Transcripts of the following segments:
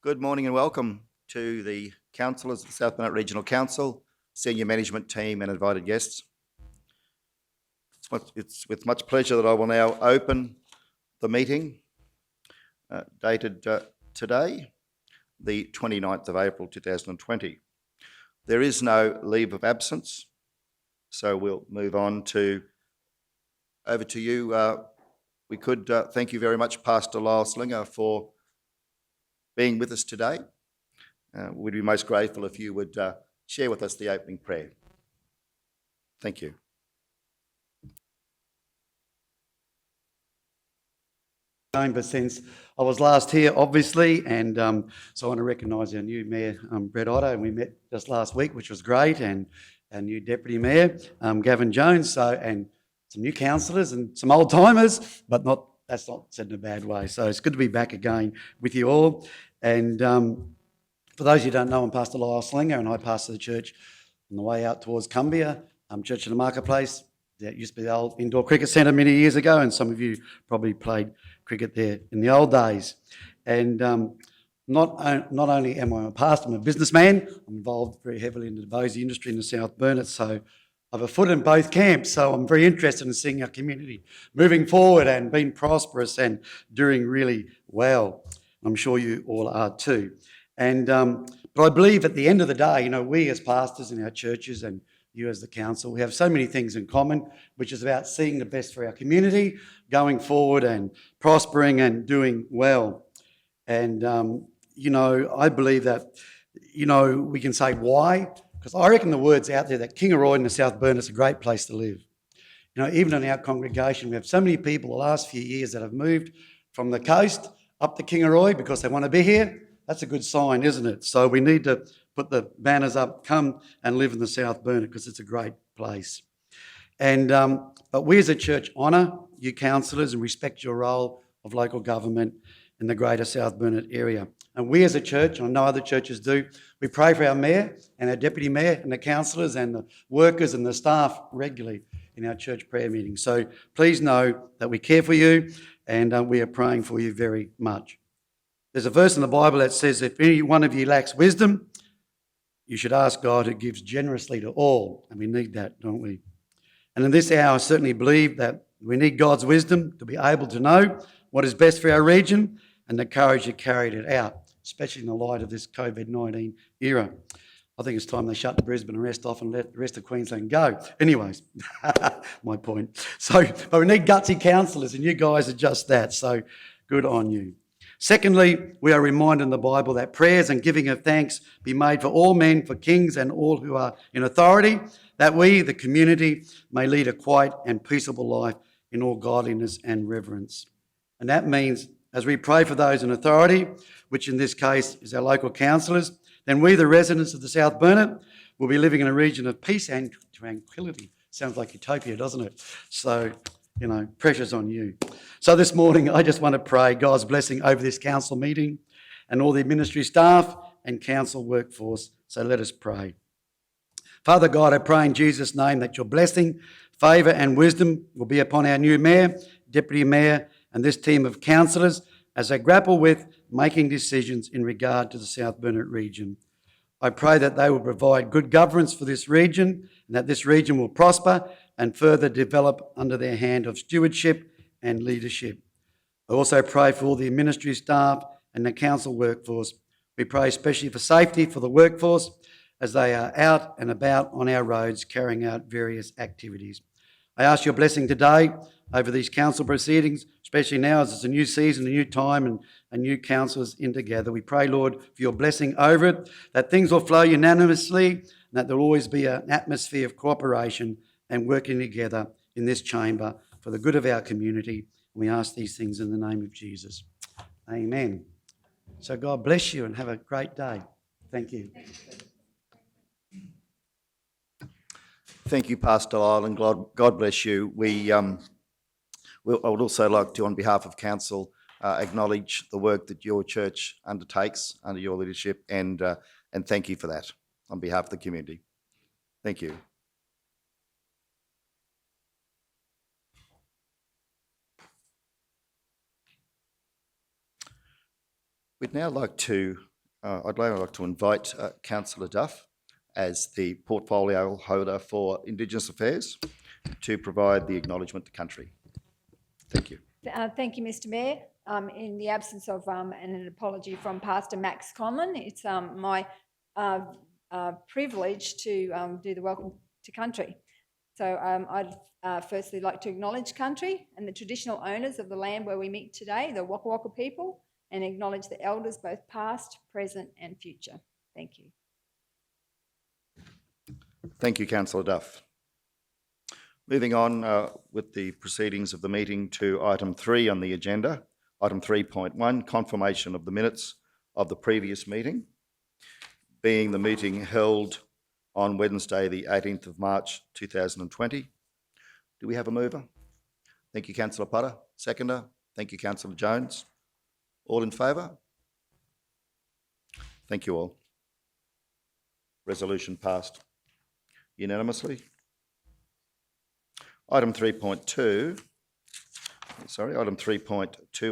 Good morning and welcome to the councillors of the South Burnett Regional Council, senior management team and invited guests. It's with much pleasure that I will now open the meeting dated today, the 29th of April 2020. There is no leave of absence, so we'll move on over to you. We could thank you very much, Pastor Lyle Slinger, for being with us today. We'd be most grateful if you would share with us the opening prayer. Thank you. But since I was last here, obviously, and so I want to recognise our new Mayor, Brett Otto, and we met just last week, which was great, and our new Deputy Mayor, Gavin Jones, and some new councillors and some old-timers, but that's not said in a bad way. So it's good to be back again with you all. And for those who don't know, I'm Pastor Lyle Slinger, and I pastor the church on the way out towards Cumbria, Church in the Marketplace. That used to be the old indoor cricket centre many years ago, and some of you probably played cricket there in the old days. And not only am I a pastor, I'm a businessman. I'm involved very heavily in the Bosey industry in the South Burnett, so I have a foot in both camps. So I'm very interested in seeing our community moving forward and being prosperous and doing really well. I'm sure you all are too. And but I believe at the end of the day, we as pastors in our churches and you as the council, we have so many things in common, which is about seeing the best for our community, going forward and prospering and doing well. And, I believe that, we can say why, because I reckon the word's out there that Kingaroy in the South Burnett is a great place to live. Even in our congregation, we have so many people the last few years that have moved from the coast up to Kingaroy because they want to be here. That's a good sign, isn't it? So we need to put the banners up, come and live in the South Burnett because it's a great place. And but we as a church honour you councillors and respect your role of local government in the greater South Burnett area. And we as a church, and I know other churches do, we pray for our mayor and our deputy mayor and the councillors and the workers and the staff regularly in our church prayer meetings. So please know that we care for you and we are praying for you very much. There's a verse in the Bible that says, if any one of you lacks wisdom, you should ask God, who gives generously to all. And we need that, don't we? And in this hour, I certainly believe that we need God's wisdom to be able to know what is best for our region and the courage to carry it out, especially in the light of this COVID-19 era. I think it's time they shut the Brisbane arrest off and let the rest of Queensland go. Anyways, my point. But we need gutsy councillors, and you guys are just that, so good on you. Secondly, we are reminded in the Bible that prayers and giving of thanks be made for all men, for kings and all who are in authority, that we, the community, may lead a quiet and peaceable life in all godliness and reverence. And that means as we pray for those in authority, which in this case is our local councillors, then we, the residents of the South Burnett, will be living in a region of peace and tranquility. Sounds like utopia, doesn't it? So, pressure's on you. So this morning, I just want to pray God's blessing over this council meeting and all the ministry staff and council workforce. So let us pray. Father God, I pray in Jesus' name that your blessing, favour and wisdom will be upon our new mayor, deputy mayor and this team of councillors as they grapple with making decisions in regard to the South Burnett region. I pray that they will provide good governance for this region and that this region will prosper and further develop under their hand of stewardship and leadership. I also pray for all the ministry staff and the council workforce. We pray especially for safety for the workforce as they are out and about on our roads carrying out various activities. I ask your blessing today over these council proceedings, especially now as it's a new season, a new time and new councillors in together. We pray, Lord, for your blessing over it, that things will flow unanimously and that there will always be an atmosphere of cooperation and working together in this chamber for the good of our community. We ask these things in the name of Jesus. Amen. So God bless you and have a great day. Thank you. Thank you, Pastor Lyle, and God bless you. I would also like to, on behalf of council, acknowledge the work that your church undertakes under your leadership and thank you for that on behalf of the community. Thank you. We'd now like to I'd now like to invite Councillor Duff as the portfolio holder for Indigenous Affairs to provide the acknowledgement to country. Thank you. Thank you, Mr. Mayor. In the absence of an apology from Pastor Max Conlon, it's my privilege to do the welcome to country. So I'd firstly like to acknowledge country and the traditional owners of the land where we meet today, the Waka Waka people, and acknowledge the elders both past, present and future. Thank you. Thank you, Councillor Duff. Moving on with the proceedings of the meeting to item 3 on the agenda, item 3.1, confirmation of the minutes of the previous meeting, being the meeting held on Wednesday, the 18th of March 2020. Do we have a mover? Thank you, Councillor Potter. Seconder? Thank you, Councillor Jones. All in favour? Thank you all. Resolution passed unanimously. Item 3.2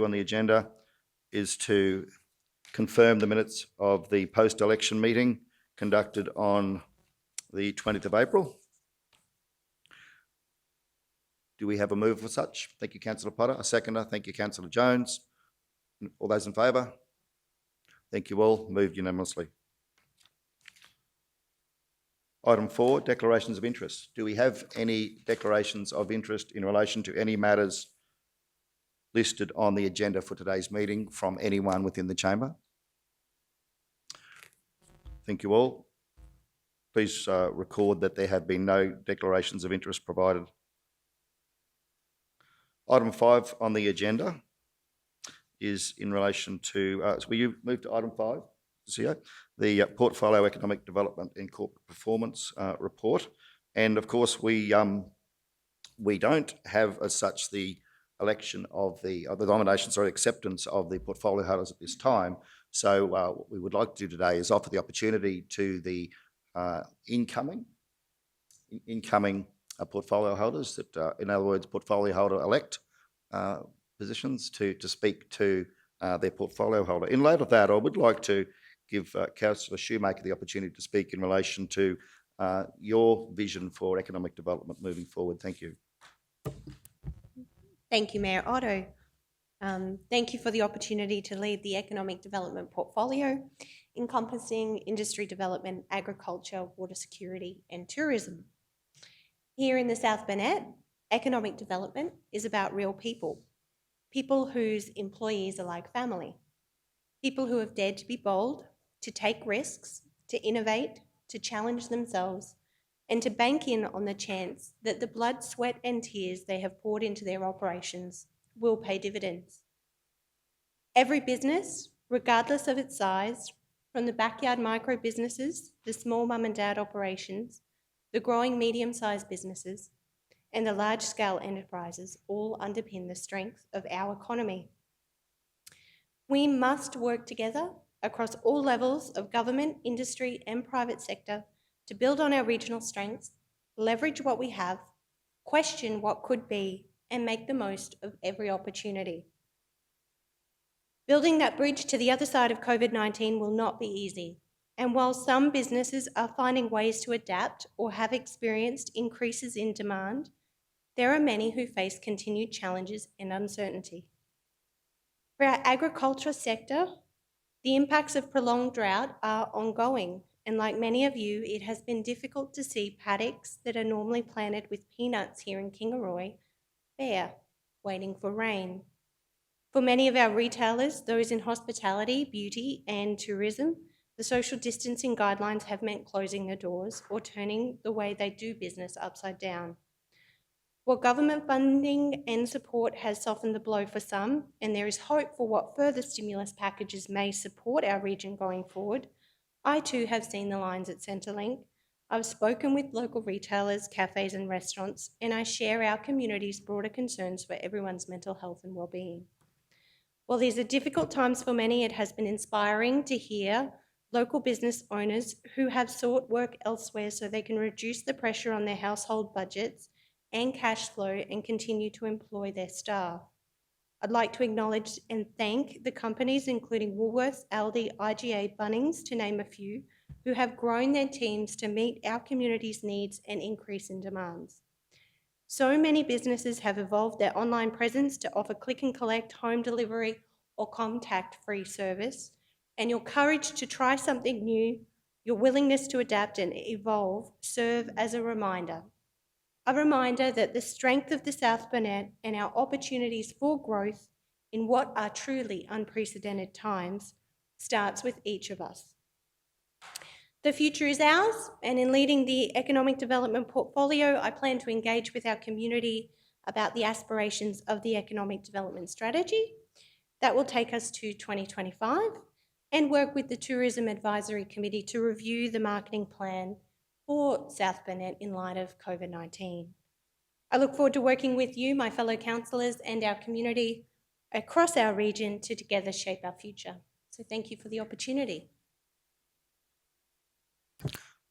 on the agenda is to confirm the minutes of the post-election meeting conducted on the 20th of April. Do we have a mover for such? Thank you, Councillor Potter. A seconder? Thank you, Councillor Jones. All those in favour? Thank you all. Moved unanimously. Item 4, declarations of interest. Do we have any declarations of interest in relation to any matters listed on the agenda for today's meeting from anyone within the chamber? Thank you all. Please record that there have been no declarations of interest provided. Item 5 on the agenda is in relation to, will you move to item 5, CEO? The Portfolio Economic Development and Corporate Performance report. And of course, we don't have as such the election of the nominations or acceptance of the portfolio holders at this time. So what we would like to do today is offer the opportunity to the incoming portfolio holders, that in other words, portfolio holder elect positions to speak to their portfolio holder. In light of that, I would like to give Councillor Shoemaker the opportunity to speak in relation to your vision for economic development moving forward. Thank you. Thank you, Mayor Otto. Thank you for the opportunity to lead the economic development portfolio, encompassing industry development, agriculture, water security and tourism. Here in the South Burnett, economic development is about real people, people whose employees are like family, people who have dared to be bold, to take risks, to innovate, to challenge themselves, and to bank in on the chance that the blood, sweat and tears they have poured into their operations will pay dividends. Every business, regardless of its size, from the backyard micro businesses, the small mum and dad operations, the growing medium-sized businesses, and the large-scale enterprises all underpin the strength of our economy. We must work together across all levels of government, industry and private sector to build on our regional strengths, leverage what we have, question what could be, and make the most of every opportunity. Building that bridge to the other side of COVID-19 will not be easy, and while some businesses are finding ways to adapt or have experienced increases in demand, there are many who face continued challenges and uncertainty. For our agriculture sector, the impacts of prolonged drought are ongoing, and like many of you, it has been difficult to see paddocks that are normally planted with peanuts here in Kingaroy bare, waiting for rain. For many of our retailers, those in hospitality, beauty and tourism, the social distancing guidelines have meant closing their doors or turning the way they do business upside down. While government funding and support has softened the blow for some, and there is hope for what further stimulus packages may support our region going forward, I too have seen the lines at Centrelink. I've spoken with local retailers, cafes and restaurants, and I share our community's broader concerns for everyone's mental health and well-being. While these are difficult times for many, it has been inspiring to hear local business owners who have sought work elsewhere so they can reduce the pressure on their household budgets and cash flow and continue to employ their staff. I'd like to acknowledge and thank the companies including Woolworths, Aldi, IGA, Bunnings, to name a few, who have grown their teams to meet our community's needs and increase in demands. So many businesses have evolved their online presence to offer click and collect, home delivery, or contact-free service, and your courage to try something new, your willingness to adapt and evolve serve as a reminder that the strength of the South Burnett and our opportunities for growth in what are truly unprecedented times starts with each of us. The future is ours, and in leading the economic development portfolio, I plan to engage with our community about the aspirations of the economic development strategy that will take us to 2025, and work with the Tourism Advisory Committee to review the marketing plan for South Burnett in light of COVID-19. I look forward to working with you, my fellow councillors, and our community across our region to together shape our future. So thank you for the opportunity.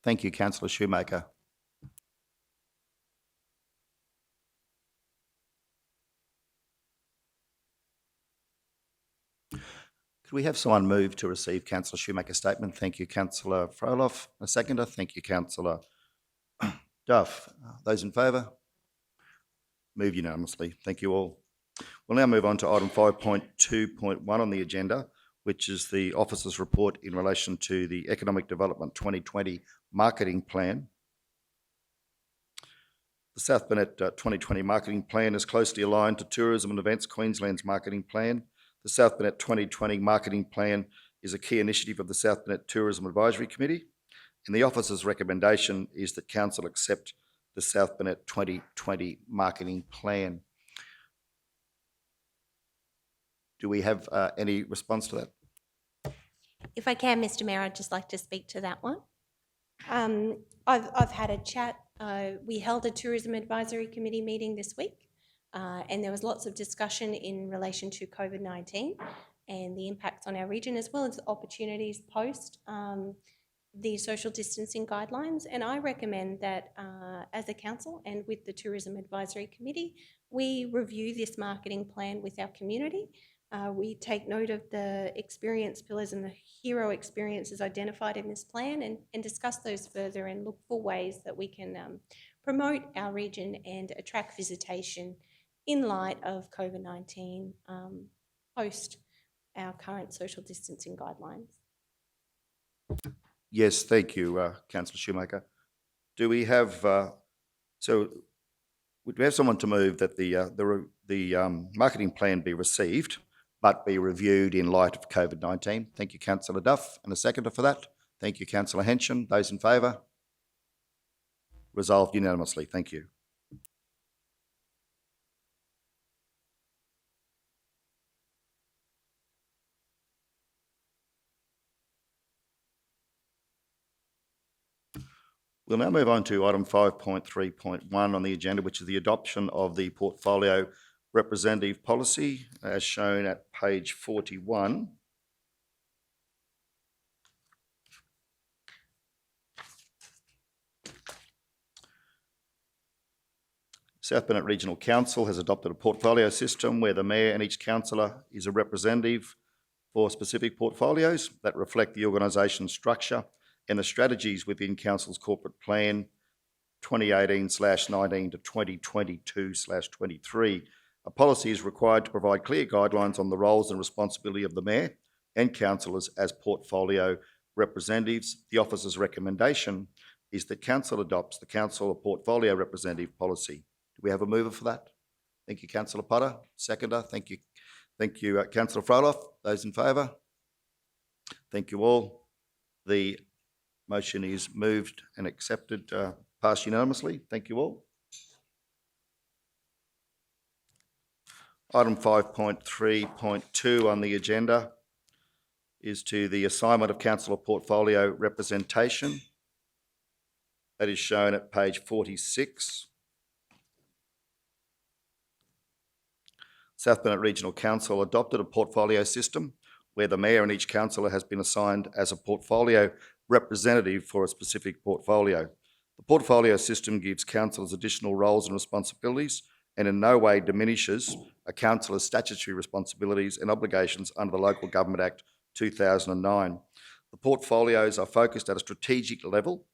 Thank you, Councillor Shoemaker. Could we have someone move to receive Councillor Shoemaker's statement? Thank you, Councillor Froloff. A seconder. Thank you, Councillor Duff. Those in favour? Move unanimously. Thank you all. We'll now move on to item 5.2.1 on the agenda, which is the officer's report in relation to the Economic Development 2020 Marketing Plan. The South Burnett 2020 Marketing Plan is closely aligned to Tourism and Events Queensland's Marketing Plan. The South Burnett 2020 Marketing Plan is a key initiative of the South Burnett Tourism Advisory Committee, and the officer's recommendation is that Council accept the South Burnett 2020 Marketing Plan. Do we have any response to that? If I can, Mr. Mayor, I'd just like to speak to that one. I've had a chat. We held a Tourism Advisory Committee meeting this week, and there was lots of discussion in relation to COVID-19 and the impacts on our region, as well as opportunities post the social distancing guidelines. And I recommend that as a council and with the Tourism Advisory Committee, we review this marketing plan with our community. We take note of the experience pillars and the hero experiences identified in this plan, and discuss those further and look for ways that we can promote our region and attract visitation in light of COVID-19 post our current social distancing guidelines. Yes, thank you, Councillor Shoemaker. Do we have would we have someone to move that the marketing plan be received but be reviewed in light of COVID-19? Thank you, Councillor Duff, and a seconder for that. Thank you, Councillor Henson. Those in favour? Resolved unanimously. Thank you. We'll now move on to item 5.3.1 on the agenda, which is the adoption of the portfolio representative policy, as shown at page 41. South Burnett Regional Council has adopted a portfolio system where the Mayor and each councillor is a representative for specific portfolios that reflect the organisation's structure and the strategies within Council's corporate plan 2018/19 to 2022/23. A policy is required to provide clear guidelines on the roles and responsibility of the Mayor and councillors as portfolio representatives. The officer's recommendation is that Council adopts the Council Portfolio Representative Policy. Do we have a mover for that? Thank you, Councillor Potter. Seconder. Thank you. Thank you, Councillor Froloff. Those in favour? Thank you all. The motion is moved and accepted, passed unanimously. Thank you all. Item 5.3.2 on the agenda is to the assignment of councillor portfolio representation. That is shown at page 46. South Burnett Regional Council adopted a portfolio system where the Mayor and each councillor has been assigned as a portfolio representative for a specific portfolio. The portfolio system gives councillors additional roles and responsibilities and in no way diminishes a councillor's statutory responsibilities and obligations under the Local Government Act 2009. The portfolios are focused at a strategic level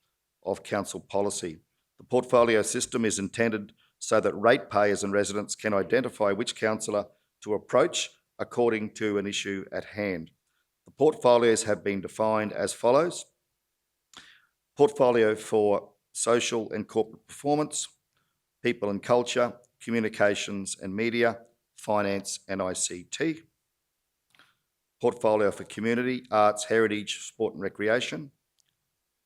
of council policy. The portfolio system is intended so that ratepayers and residents can identify which councillor to approach according to an issue at hand. The portfolios have been defined as follows: portfolio for social and corporate performance, people and culture, communications and media, finance and ICT. Portfolio for community, arts, heritage, sport and recreation.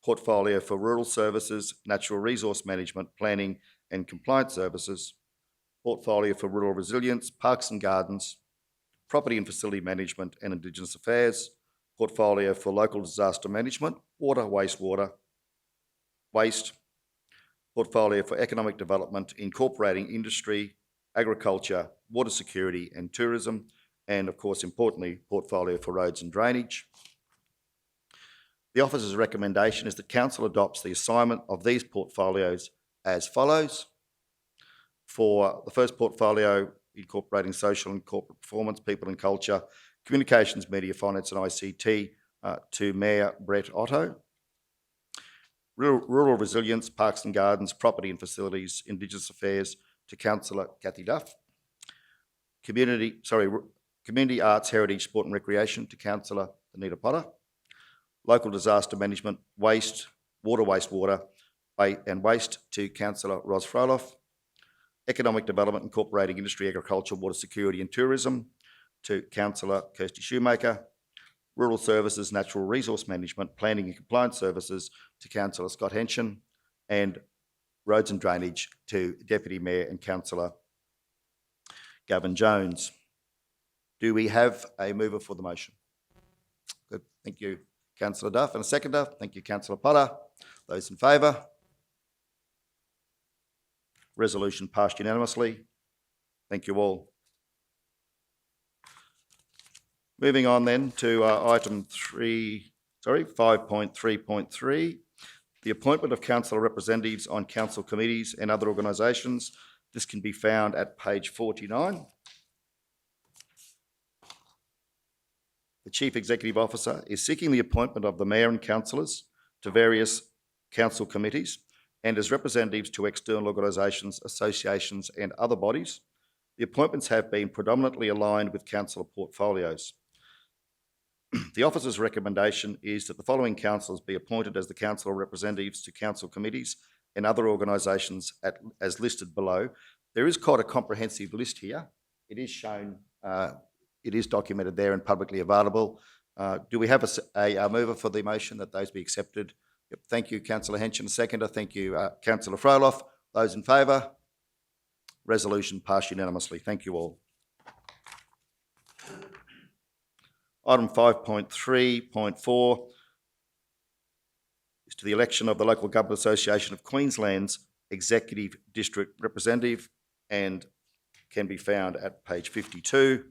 Portfolio for rural services, natural resource management, planning and compliance services. Portfolio for rural resilience, parks and gardens, property and facility management and Indigenous affairs. Portfolio for local disaster management, water, wastewater, waste. Portfolio for economic development, incorporating industry, agriculture, water security and tourism. And of course, importantly, portfolio for roads and drainage. The officer's recommendation is that council adopts the assignment of these portfolios as follows. For the first portfolio, incorporating social and corporate performance, people and culture, communications, media, finance and ICT, to Mayor Brett Otto. Rural resilience, parks and gardens, property and facilities, Indigenous affairs, to Councillor Kathy Duff. Community arts, heritage, sport and recreation, to Councillor Anita Potter. Local disaster management, waste, water, wastewater and waste, to Councillor Ros Froloff. Economic development, incorporating industry, agriculture, water security and tourism, to Councillor Kirsty Shoemaker. Rural services, natural resource management, planning and compliance services, to Councillor Scott Henshin. And roads and drainage, to Deputy Mayor and Councillor Gavin Jones. Do we have a mover for the motion? Good, thank you, Councillor Duff. And a seconder? Thank you, Councillor Potter. Those in favour? Resolution passed unanimously. Thank you all. Moving on then to item 5.3.3, the appointment of councillor representatives on council committees and other organisations. This can be found at page 49. The Chief Executive Officer is seeking the appointment of the Mayor and councillors to various council committees and as representatives to external organisations, associations and other bodies. The appointments have been predominantly aligned with councillor portfolios. The officer's recommendation is that the following councillors be appointed as the councillor representatives to council committees and other organisations as listed below. There is quite a comprehensive list here. It is shown, it is documented there and publicly available. Do we have a mover for the motion that those be accepted? Yep. Thank you, Councillor Henshin. A seconder. Thank you, Councillor Froloff. Those in favour? Resolution passed unanimously. Thank you all. Item 5.3.4 is to the election of the Local Government Association of Queensland's Executive District Representative and can be found at page 52.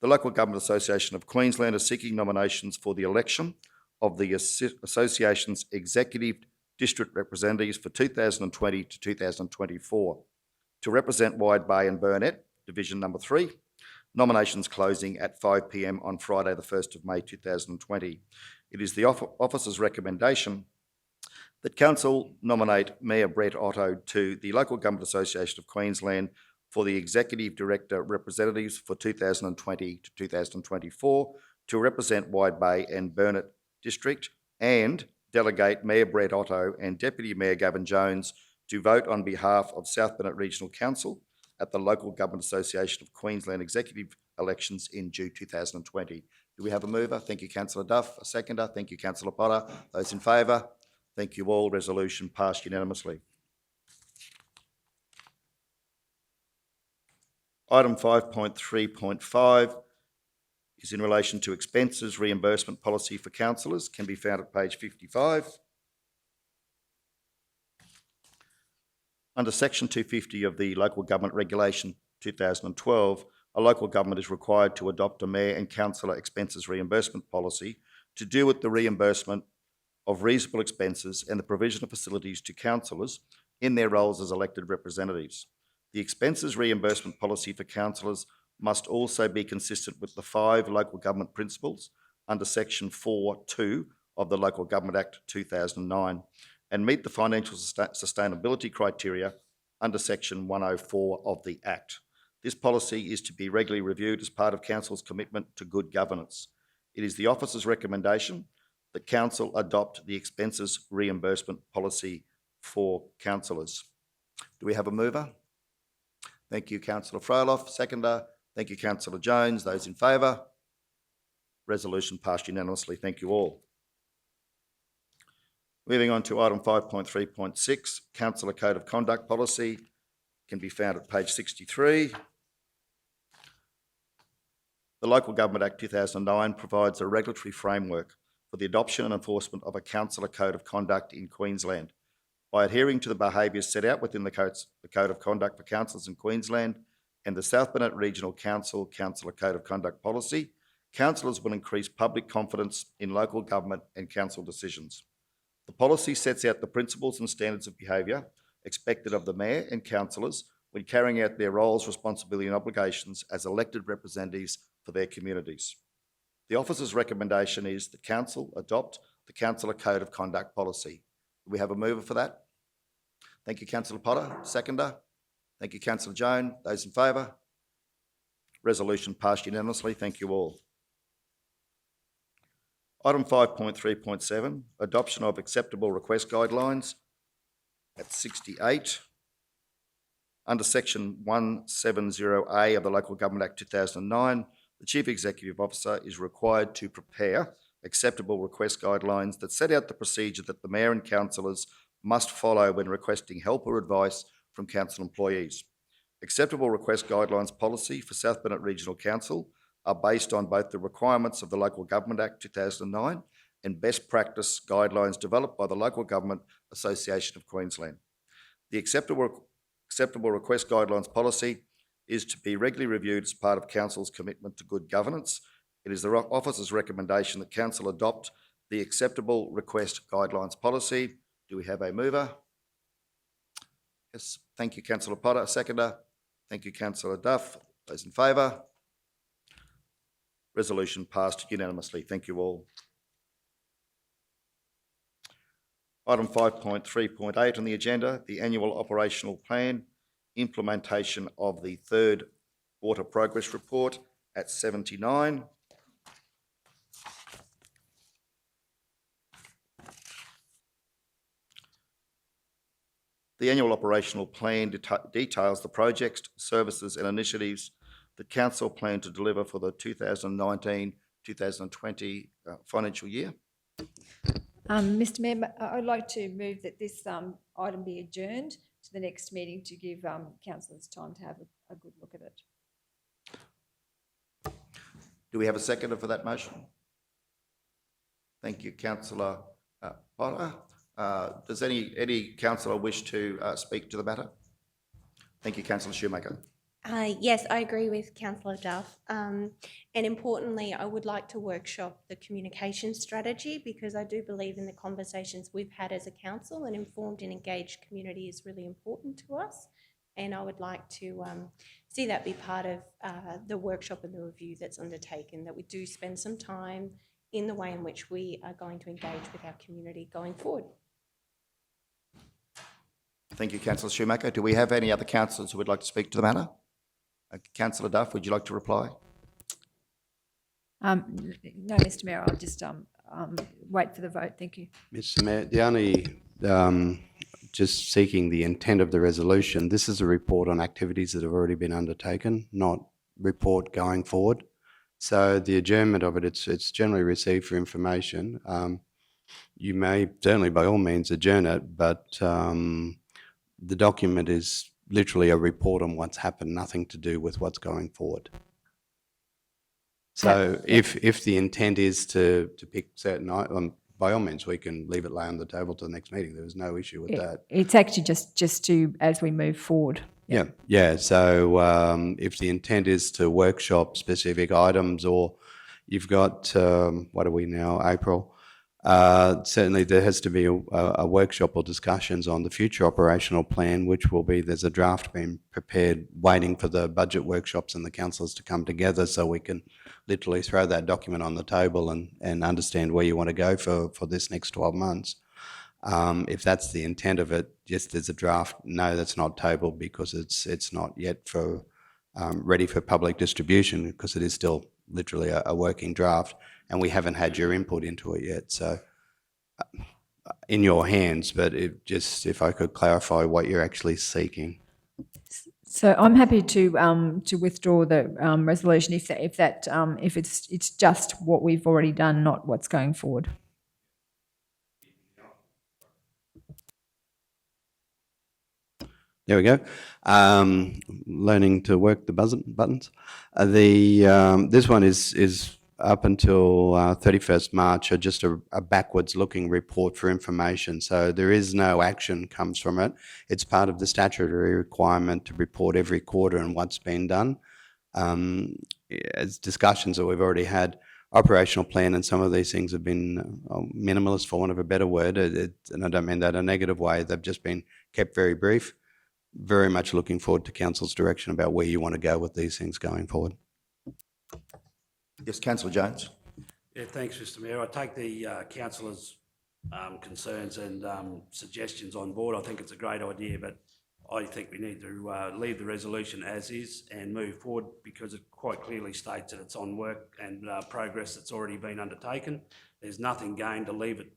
The Local Government Association of Queensland is seeking nominations for the election of the Association's Executive District Representatives for 2020 to 2024 to represent Wide Bay and Burnett, Division Number 3. Nominations closing at 5 p.m. on Friday the 1st of May 2020. It is the officer's recommendation that Council nominate Mayor Brett Otto to the Local Government Association of Queensland for the Executive Director Representatives for 2020 to 2024 to represent Wide Bay and Burnett District, and delegate Mayor Brett Otto and Deputy Mayor Gavin Jones to vote on behalf of South Burnett Regional Council at the Local Government Association of Queensland executive elections in June 2020. Do we have a mover? Thank you, Councillor Duff. A seconder? Thank you, Councillor Potter. Those in favour? Thank you all. Resolution passed unanimously. Item 5.3.5 is in relation to expenses reimbursement policy for councillors, can be found at page 55. Under Section 250 of the Local Government Regulation 2012, a local government is required to adopt a mayor and councillor expenses reimbursement policy to deal with the reimbursement of reasonable expenses and the provision of facilities to councillors in their roles as elected representatives. The expenses reimbursement policy for councillors must also be consistent with the 5 local government principles under section 4(2) of the Local Government Act 2009 and meet the financial sustainability criteria under section 104 of the Act. This policy is to be regularly reviewed as part of Council's commitment to good governance. It is the officer's recommendation that Council adopt the expenses reimbursement policy for councillors. Do we have a mover? Thank you, Councillor Froloff. Seconder. Thank you, Councillor Jones. Those in favour? Resolution passed unanimously. Thank you all. Moving on to item 5.3.6, Councillor Code of Conduct Policy, can be found at page 63. The Local Government Act 2009 provides a regulatory framework for the adoption and enforcement of a Councillor Code of Conduct in Queensland. By adhering to the behaviours set out within the Code of Conduct for Councillors in Queensland and the South Burnett Regional Council Councillor Code of Conduct Policy, councillors will increase public confidence in local government and council decisions. The policy sets out the principles and standards of behaviour expected of the Mayor and councillors when carrying out their roles, responsibility and obligations as elected representatives for their communities. The officer's recommendation is that Council adopt the Councillor Code of Conduct Policy. Do we have a mover for that? Thank you, Councillor Potter. Seconder. Thank you, Councillor Jones. Those in favour? Resolution passed unanimously. Thank you all. Item 5.3.7, adoption of acceptable request guidelines at 68. Under section 170A of the Local Government Act 2009, the Chief Executive Officer is required to prepare acceptable request guidelines that set out the procedure that the Mayor and councillors must follow when requesting help or advice from council employees. Acceptable request guidelines policy for South Burnett Regional Council are based on both the requirements of the Local Government Act 2009 and best practice guidelines developed by the Local Government Association of Queensland. The acceptable request guidelines policy is to be regularly reviewed as part of Council's commitment to good governance. It is the officer's recommendation that Council adopt the acceptable request guidelines policy. Do we have a mover? Yes, thank you, Councillor Potter. Seconder. Thank you, Councillor Duff. Those in favour? Resolution passed unanimously. Thank you all. Item 5.3.8 on the agenda, the annual operational plan, implementation of the third water progress report at 79. The annual operational plan details the projects, services and initiatives that Council plan to deliver for the 2019-2020 financial year. Mr Mayor, I'd like to move that this item be adjourned to the next meeting to give councillors time to have a good look at it. Do we have a seconder for that motion? Thank you, Councillor Potter. Does any councillor wish to speak to the matter? Thank you, Councillor Shoemaker. Yes, I agree with Councillor Duff. And importantly, I would like to workshop the communication strategy because I do believe in the conversations we've had as a council, an informed and engaged community is really important to us. And I would like to see that be part of the workshop and the review that's undertaken, that we do spend some time in the way in which we are going to engage with our community going forward. Thank you, Councillor Shoemaker. Do we have any other councillors who would like to speak to the matter? Councillor Duff, would you like to reply? No, Mr Mayor, I'll just wait for the vote. Thank you. Mr Mayor, the only, just seeking the intent of the resolution, this is a report on activities that have already been undertaken, not report going forward. So the adjournment of it, it's generally received for information. You may certainly by all means adjourn it, but the document is literally a report on what's happened, nothing to do with what's going forward. So if the intent is to pick certain items, by all means, we can leave it lay on the table to the next meeting. There's no issue with that. It's actually just to, as we move forward. Yeah. So if the intent is to workshop specific items, or you've got, what are we now, April? Certainly there has to be a workshop or discussions on the future operational plan, which will be, there's a draft being prepared, waiting for the budget workshops and the councillors to come together so we can literally throw that document on the table and understand where you want to go for this next 12 months. If that's the intent of it, just as a draft, no, that's not tabled because it's not yet ready for public distribution because it is still literally a working draft and we haven't had your input into it yet. So in your hands, but if I could clarify what you're actually seeking. So I'm happy to withdraw the resolution if it's just what we've already done, not what's going forward. There we go. Learning to work the buttons. This one is up until 31st March, just a backwards-looking report for information. So there is no action comes from it. It's part of the statutory requirement to report every quarter on what's been done. As discussions that we've already had, operational plan and some of these things have been minimalist, for want of a better word, and I don't mean that in a negative way. They've just been kept very brief. Very much looking forward to Council's direction about where you want to go with these things going forward. Yes, Councillor Jones. Yeah, thanks, Mr Mayor. I take the councillors' concerns and suggestions on board. I think it's a great idea, but I think we need to leave the resolution as is and move forward because it quite clearly states that it's on work and progress that's already been undertaken. There's nothing gained to leave it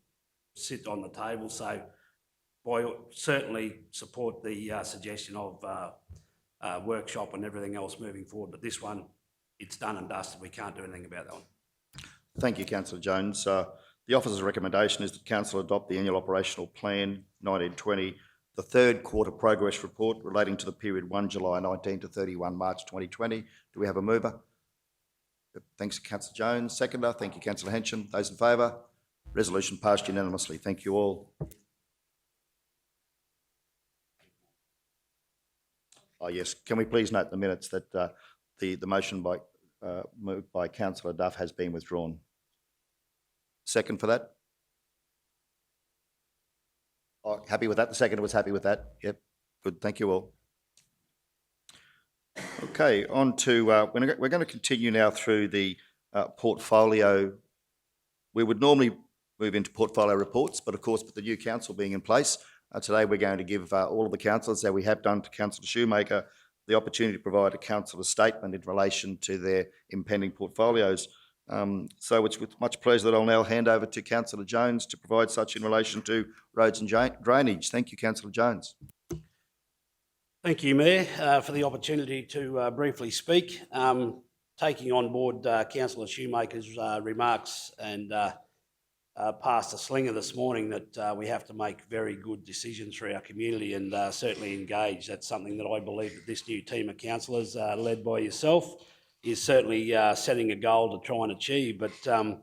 sit on the table. So I certainly support the suggestion of workshop and everything else moving forward, but this one, it's done and dusted. We can't do anything about that one. Thank you, Councillor Jones. The officer's recommendation is that Council adopt the annual operational plan 1920, the third quarter progress report relating to the period 1 July 19 to 31 March 2020. Do we have a mover? Thanks, Councillor Jones. Seconder, thank you, Councillor Henson. Those in favour? Resolution passed unanimously. Thank you all. Oh yes, can we please note in the minutes that the motion moved by Councillor Duff has been withdrawn. Second for that? Oh, happy with that? The seconder was happy with that? Yep, good, thank you all. Okay, on to, we're going to continue now through the portfolio. We would normally move into portfolio reports, but of course with the new council being in place, today we're going to give all of the councillors, as we have done to Councillor Shoemaker, the opportunity to provide a councillor's statement in relation to their impending portfolios. So it's with much pleasure that I'll now hand over to Councillor Jones to provide such in relation to roads and drainage. Thank you, Councillor Jones. Thank you, Mayor, for the opportunity to briefly speak. Taking on board Councillor Shoemaker's remarks and passed a slinger this morning that we have to make very good decisions for our community and certainly engage. That's something that I believe that this new team of councillors, led by yourself, is certainly setting a goal to try and achieve. But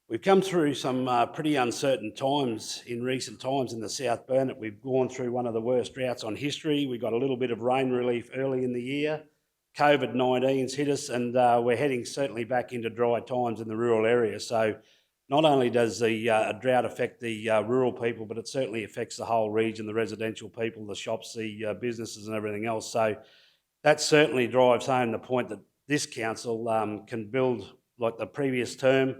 we've come through some pretty uncertain times in recent times in the South Burnett. We've gone through one of the worst droughts on history. We got a little bit of rain relief early in the year. COVID-19's hit us and we're heading certainly back into dry times in the rural area. So not only does the drought affect the rural people, but it certainly affects the whole region, the residential people, the shops, the businesses and everything else. So that certainly drives home the point that this council can build like the previous term.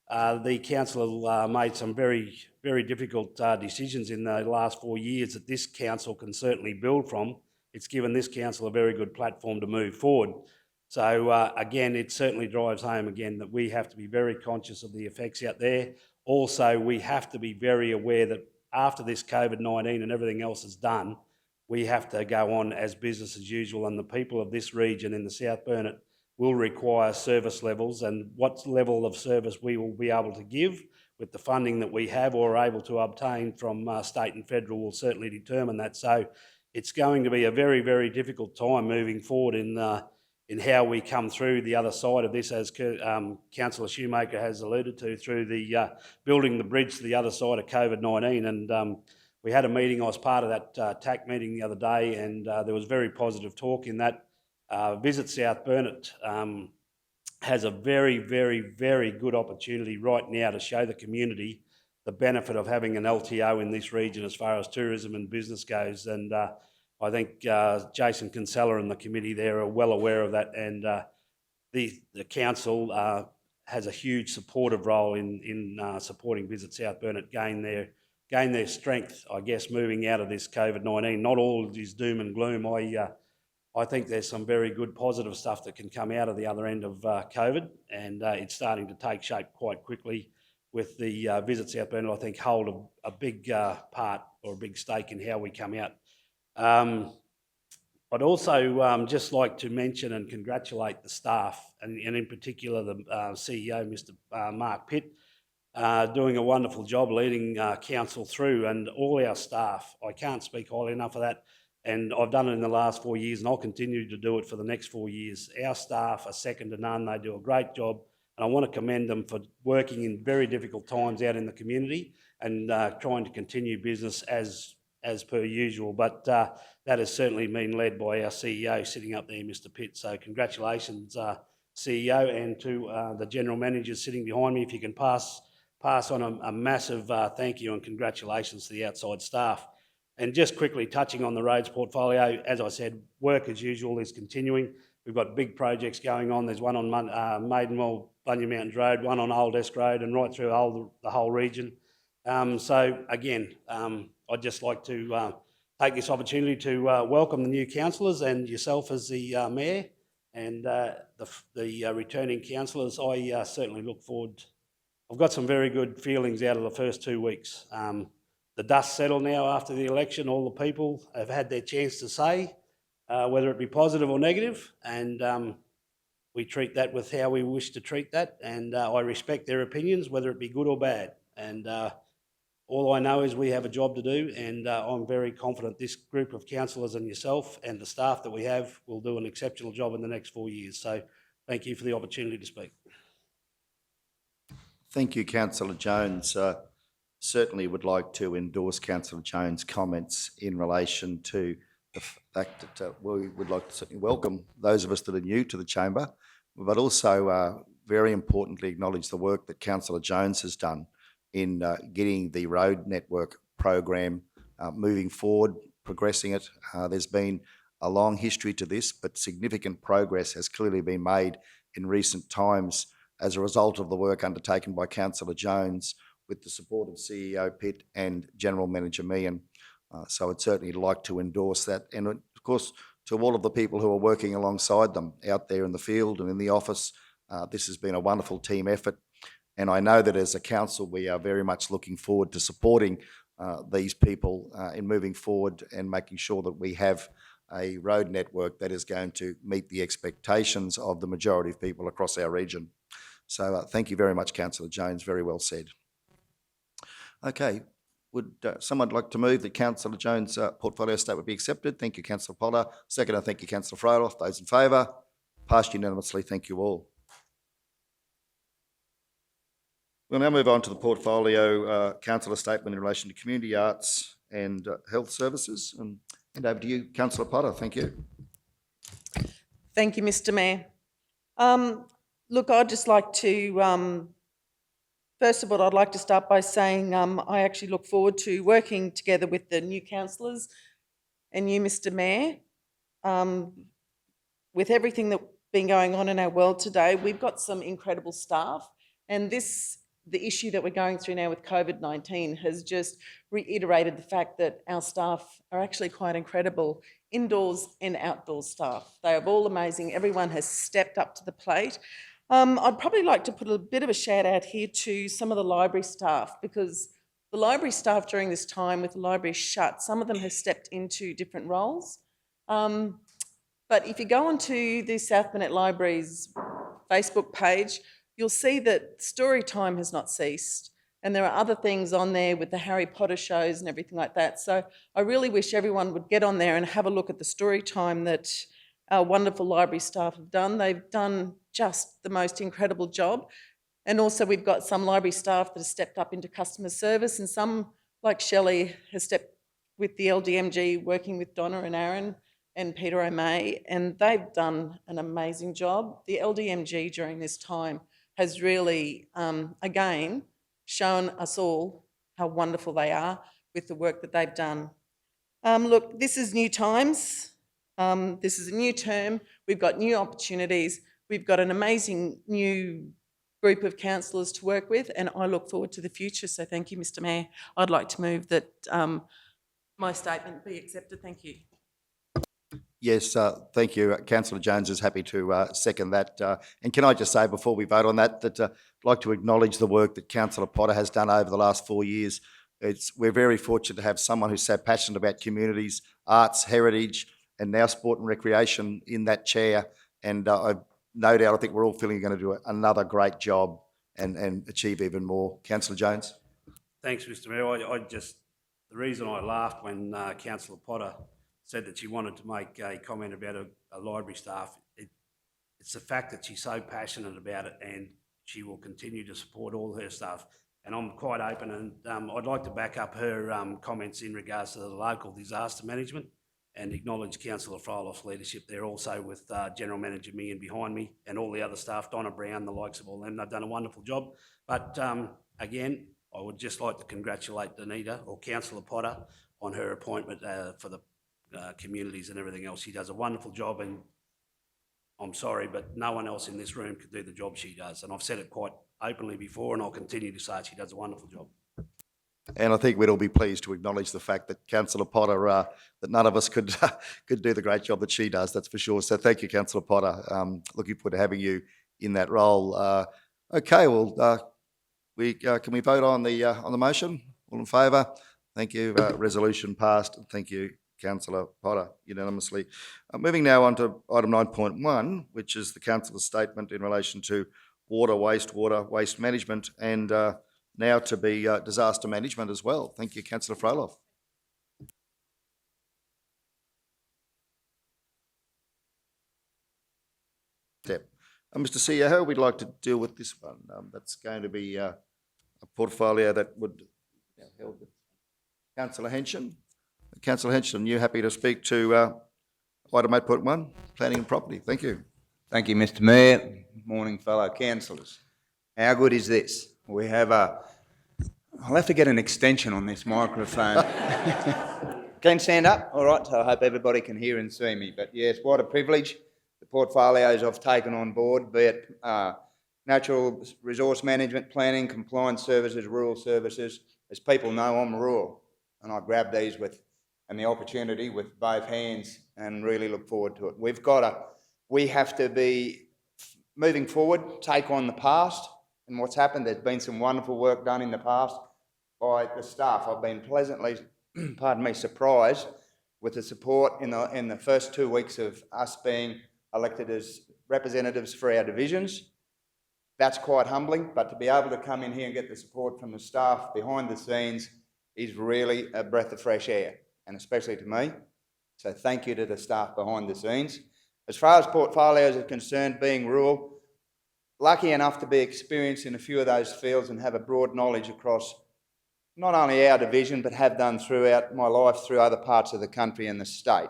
The council made some very, very difficult decisions in the last 4 years that this council can certainly build from. It's given this council a very good platform to move forward. So again, it certainly drives home again that we have to be very conscious of the effects out there. Also, we have to be very aware that after this COVID-19 and everything else is done, we have to go on as business as usual, and the people of this region in the South Burnett will require service levels, and what level of service we will be able to give with the funding that we have or are able to obtain from state and federal will certainly determine that. So it's going to be a very, very difficult time moving forward in how we come through the other side of this, as Councillor Shoemaker has alluded to, through the building the bridge to the other side of COVID-19. And we had a meeting, I was part of that TAC meeting the other day, and there was very positive talk in that. Visit South Burnett has a very, very, very good opportunity right now to show the community the benefit of having an LTO in this region as far as tourism and business goes. And I think Jason Kinsella and the committee there are well aware of that, and the council has a huge supportive role in supporting Visit South Burnett gain their strength, I guess, moving out of this COVID-19. Not all is doom and gloom. I think there's some very good positive stuff that can come out of the other end of COVID, and it's starting to take shape quite quickly with the Visit South Burnett, I think, hold a big part or a big stake in how we come out. I'd also just like to mention and congratulate the staff, and in particular the CEO, Mr. Mark Pitt, doing a wonderful job leading council through, and all our staff. I can't speak highly enough of that, and I've done it in the last 4 years, and I'll continue to do it for the next 4 years. Our staff are second to none. They do a great job, and I want to commend them for working in very difficult times out in the community and trying to continue business as per usual. But that has certainly been led by our CEO sitting up there, Mr. Pitt. So congratulations, CEO, and to the general managers sitting behind me. If you can pass on a massive thank you and congratulations to the outside staff. And just quickly touching on the roads portfolio, as I said, work as usual is continuing. We've got big projects going on. There's one on Maidenwell, Bunya Mountains Road, one on Old Esk Road, and right through the whole region. So again, I'd just like to take this opportunity to welcome the new councillors and yourself as the mayor and the returning councillors. I certainly look forward. I've got some very good feelings out of the first 2 weeks. The dust settled now after the election. All the people have had their chance to say, whether it be positive or negative, and we treat that with how we wish to treat that, and I respect their opinions, whether it be good or bad. And all I know is we have a job to do, and I'm very confident this group of councillors and yourself and the staff that we have will do an exceptional job in the next 4 years. So thank you for the opportunity to speak. Thank you, Councillor Jones. Certainly would like to endorse Councillor Jones' comments in relation to the fact that we would like to certainly welcome those of us that are new to the chamber, but also very importantly acknowledge the work that Councillor Jones has done in getting the road network program moving forward, progressing it. There's been a long history to this, but significant progress has clearly been made in recent times as a result of the work undertaken by Councillor Jones with the support of CEO Pitt and General Manager Meehan. So I'd certainly like to endorse that. And of course, to all of the people who are working alongside them out there in the field and in the office, this has been a wonderful team effort. And I know that as a council, we are very much looking forward to supporting these people in moving forward and making sure that we have a road network that is going to meet the expectations of the majority of people across our region. So thank you very much, Councillor Jones. Very well said. Okay, would someone like to move that Councillor Jones' portfolio statement be accepted? Thank you, Councillor Potter. Second, I thank you, Councillor Freiloff. Those in favour? Passed unanimously. Thank you all. We'll now move on to the portfolio councillor statement in relation to community arts and health services. And over to you, Councillor Potter. Thank you. Thank you, Mr. Mayor. Look, I'd just like to, first of all, I'd like to start by saying I actually look forward to working together with the new councillors and you, Mr. Mayor. With everything that's been going on in our world today, we've got some incredible staff, and the issue that we're going through now with COVID-19 has just reiterated the fact that our staff are actually quite incredible, indoors and outdoors staff. They are all amazing. Everyone has stepped up to the plate. I'd probably like to put a bit of a shout out here to some of the library staff, because the library staff during this time with the library shut, some of them have stepped into different roles. But if you go onto the South Burnett Library's Facebook page, you'll see that story time has not ceased, and there are other things on there with the Harry Potter shows and everything like that. So I really wish everyone would get on there and have a look at the story time that our wonderful library staff have done. They've done just the most incredible job. And also we've got some library staff that have stepped up into customer service, and some, like Shelley, has stepped with the LDMG, working with Donna and Aaron and Peter O'May, and they've done an amazing job. The LDMG during this time has really, again, shown us all how wonderful they are with the work that they've done. Look, this is new times. This is a new term. We've got new opportunities. We've got an amazing new group of councillors to work with, and I look forward to the future. So thank you, Mr. Mayor. I'd like to move that my statement be accepted. Thank you. Yes, thank you. Councillor Jones is happy to second that. And can I just say before we vote on that, that I'd like to acknowledge the work that Councillor Potter has done over the last 4 years. We're very fortunate to have someone who's so passionate about communities, arts, heritage, and now sport and recreation in that chair. And I've no doubt, I think we're all feeling you're going to do another great job and achieve even more. Councillor Jones. Thanks, Mr. Mayor. The reason I laughed when Councillor Potter said that she wanted to make a comment about a library staff, it's the fact that she's so passionate about it, and she will continue to support all her staff. And I'm quite open, and I'd like to back up her comments in regards to the local disaster management and acknowledge Councillor Fryloff's leadership there, also with General Manager Meehan behind me and all the other staff, Donna Brown, the likes of all them. They've done a wonderful job. But again, I would just like to congratulate Danita or Councillor Potter on her appointment for the communities and everything else. She does a wonderful job, and I'm sorry, but no one else in this room could do the job she does. And I've said it quite openly before, and I'll continue to say it. She does a wonderful job. And I think we'd all be pleased to acknowledge the fact that Councillor Potter, that none of us could do the great job that she does, that's for sure. So thank you, Councillor Potter. Looking forward to having you in that role. Okay, well, can we vote on the motion? All in favour? Thank you. Resolution passed. Thank you, Councillor Potter, unanimously. Moving now on to item 9.1, which is the councillor's statement in relation to water, waste management, and now to be disaster management as well. Thank you, Councillor Fryloff. Mr. CEO, how would like to deal with this one? That's going to be a portfolio that would held with Councillor Henson. Councillor Henson, you happy to speak to item 8.1, planning and property? Thank you. Thank you, Mr. Mayor. Morning, fellow councillors. How good is this? We have I'll have to get an extension on this microphone. Can you stand up? All right, so I hope everybody can hear and see me. But yes, what a privilege. The portfolios I've taken on board, be it natural resource management, planning, compliance services, rural services. As people know, I'm rural, and I grab these and the opportunity with both hands and really look forward to it. We have to be moving forward, take on the past and what's happened. There's been some wonderful work done in the past by the staff. I've been pleasantly, surprised with the support in the first 2 weeks of us being elected as representatives for our divisions. That's quite humbling, but to be able to come in here and get the support from the staff behind the scenes is really a breath of fresh air, and especially to me. So thank you to the staff behind the scenes. As far as portfolios are concerned, being rural, lucky enough to be experienced in a few of those fields and have a broad knowledge across not only our division, but have done throughout my life through other parts of the country and the state.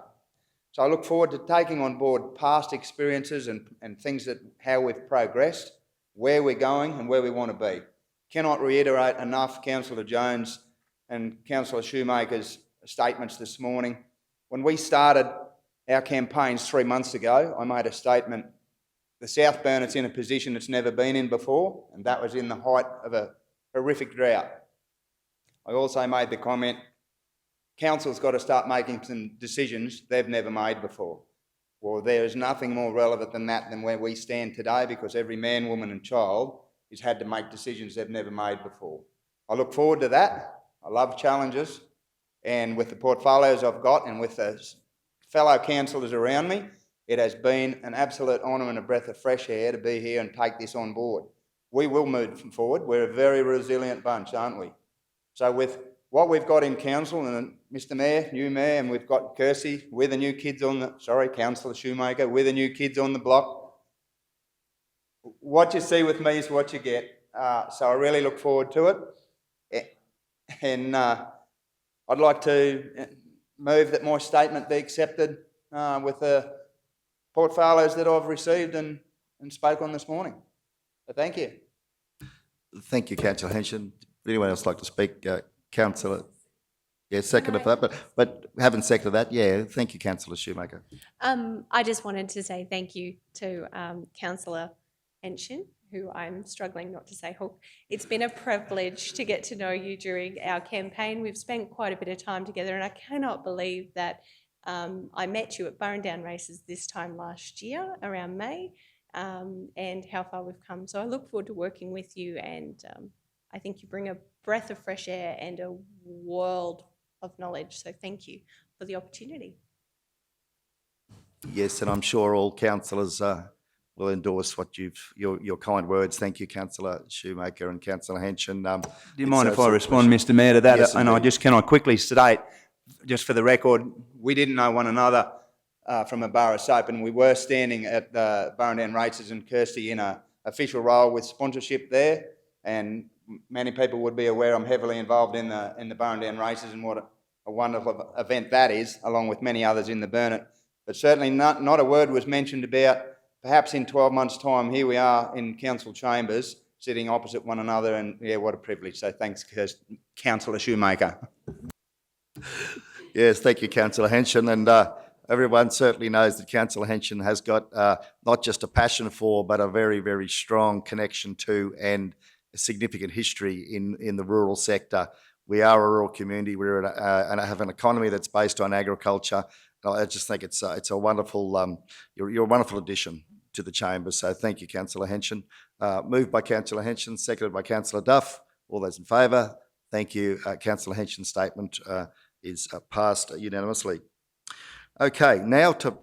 So I look forward to taking on board past experiences and things that how we've progressed, where we're going and where we want to be. Cannot reiterate enough Councillor Jones and Councillor Shoemaker's statements this morning. When we started our campaigns 3 months ago, I made a statement, the South Burnett's in a position it's never been in before, and that was in the height of a horrific drought. I also made the comment, council's got to start making some decisions they've never made before. Well, there is nothing more relevant than that than where we stand today, because every man, woman and child has had to make decisions they've never made before. I look forward to that. I love challenges, and with the portfolios I've got and with the fellow councillors around me, it has been an absolute honour and a breath of fresh air to be here and take this on board. We will move forward. We're a very resilient bunch, aren't we? So with what we've got in council, and Mr. Mayor, new Mayor, and we've got Kirsty, we're the new kids on the, Councillor Shoemaker, we're the new kids on the block. What you see with me is what you get. So I really look forward to it. And I'd like to move that my statement be accepted with the portfolios that I've received and spoke on this morning. So thank you. Thank you, Councillor Henson. Would anyone else like to speak? Councillor, yeah, second for that, but haven't seconded that. Yeah, thank you, Councillor Shoemaker. I just wanted to say thank you to Councillor Henshin, who I'm struggling not to say Hook. It's been a privilege to get to know you during our campaign. We've spent quite a bit of time together, and I cannot believe that I met you at Burrendown races this time last year, around May, and how far we've come. So I look forward to working with you, and I think you bring a breath of fresh air and a world of knowledge. So thank you for the opportunity. Yes, and I'm sure all councillors will endorse what your kind words. Thank you, Councillor Shoemaker and Councillor Henshin. Do you mind if I respond, Mr Mayor, to that? Yes, And I indeed. just, can I quickly state, just for the record, we didn't know one another from a bar of soap, and we were standing at the Burrendown races and Kirsty in a official role with sponsorship there, and many people would be aware I'm heavily involved in the Burrendown races, and what a wonderful event that is, along with many others in the Burnett. But certainly not a word was mentioned about, perhaps in 12 months' time, here we are in council chambers, sitting opposite one another, and yeah, what a privilege. So thanks, Councillor Shoemaker. Yes, thank you, Councillor Henshin, and everyone certainly knows that Councillor Henshin has got not just a passion for, but a very, very strong connection to and a significant history in the rural sector. We are a rural community. And have an economy that's based on agriculture. I just think it's a wonderful, you're a wonderful addition to the chamber. So thank you, Councillor Henshin. Moved by Councillor Henshin, seconded by Councillor Duff. All those in favour? Thank you. Councillor Henshin's statement is passed unanimously. Okay, now to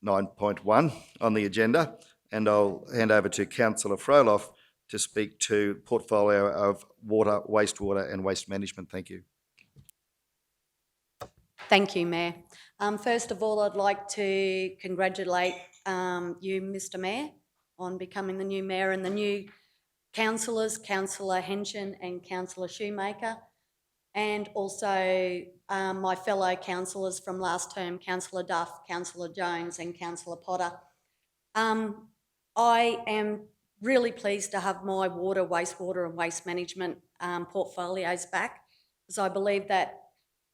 9.1 on the agenda, and I'll hand over to Councillor Froloff to speak to portfolio of water, wastewater and waste management. Thank you. Thank you, Mayor. First of all, I'd like to congratulate you, Mr Mayor, on becoming the new Mayor, and the new councillors, Councillor Henshin and Councillor Shoemaker, and also my fellow councillors from last term, Councillor Duff, Councillor Jones and Councillor Potter. I am really pleased to have my water, wastewater and waste management portfolios back, because I believe that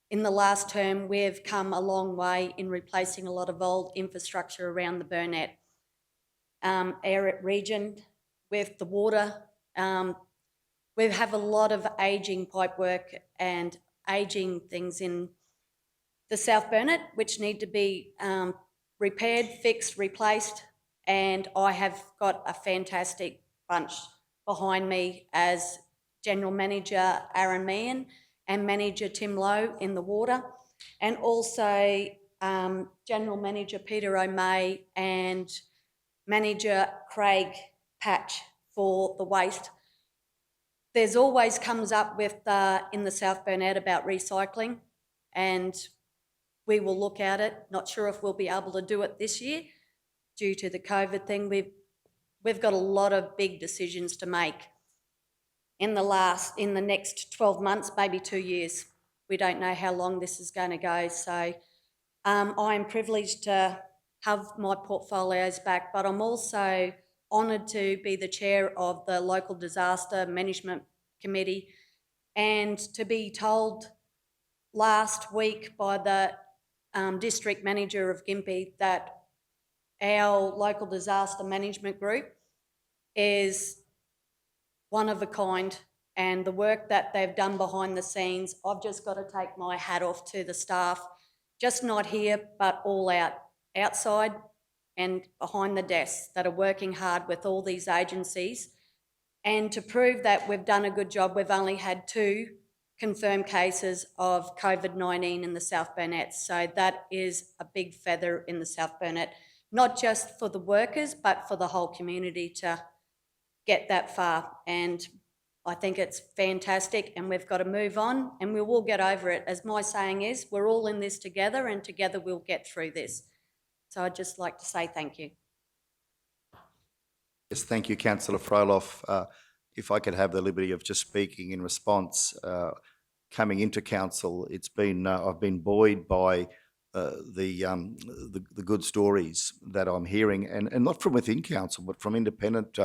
in the last term we've come a long way in replacing a lot of old infrastructure around the Burnett area region. With the water, we have a lot of ageing pipework and ageing things in the South Burnett which need to be repaired, fixed, replaced, and I have got a fantastic bunch behind me as General Manager Aaron Meehan and Manager Tim Lowe in the water, and also General Manager Peter O'May and Manager Craig Patch for the waste. There's always comes up with in the South Burnett about recycling, and we will look at it. Not sure if we'll be able to do it this year due to the COVID thing. We've got a lot of big decisions to make in the next 12 months, maybe 2 years. We don't know how long this is going to go. So I'm privileged to have my portfolios back, but I'm also honoured to be the chair of the Local Disaster Management Committee, and to be told last week by the District Manager of Gympie that our local disaster management group is one of a kind, and the work that they've done behind the scenes, I've just got to take my hat off to the staff, just not here, but all outside and behind the desks that are working hard with all these agencies. And to prove that we've done a good job, we've only had 2 confirmed cases of COVID-19 in the South Burnett. So that is a big feather in the South Burnett, not just for the workers, but for the whole community to get that far. And I think it's fantastic, and we've got to move on, and we will get over it. As my saying is, we're all in this together, and together we'll get through this. So I'd just like to say thank you. Yes, thank you, Councillor Froloff. If I could have the liberty of just speaking in response, coming into council, it's been I've been buoyed by the good stories that I'm hearing, and not from within council, but from independent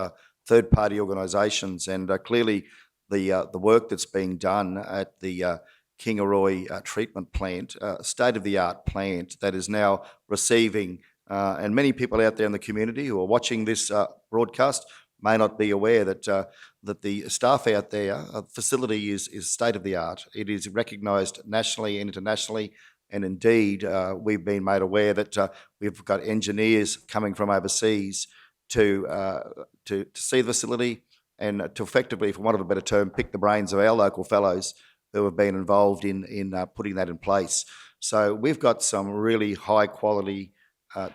third-party organisations, and clearly the work that's being done at the Kingaroy treatment plant, state-of-the-art plant that is now receiving, and many people out there in the community who are watching this broadcast may not be aware that the staff out there, facility is state-of-the-art. It is recognised nationally and internationally, and indeed we've been made aware that we've got engineers coming from overseas to see the facility and to effectively, for want of a better term, pick the brains of our local fellows who have been involved in putting that in place. So we've got some really high quality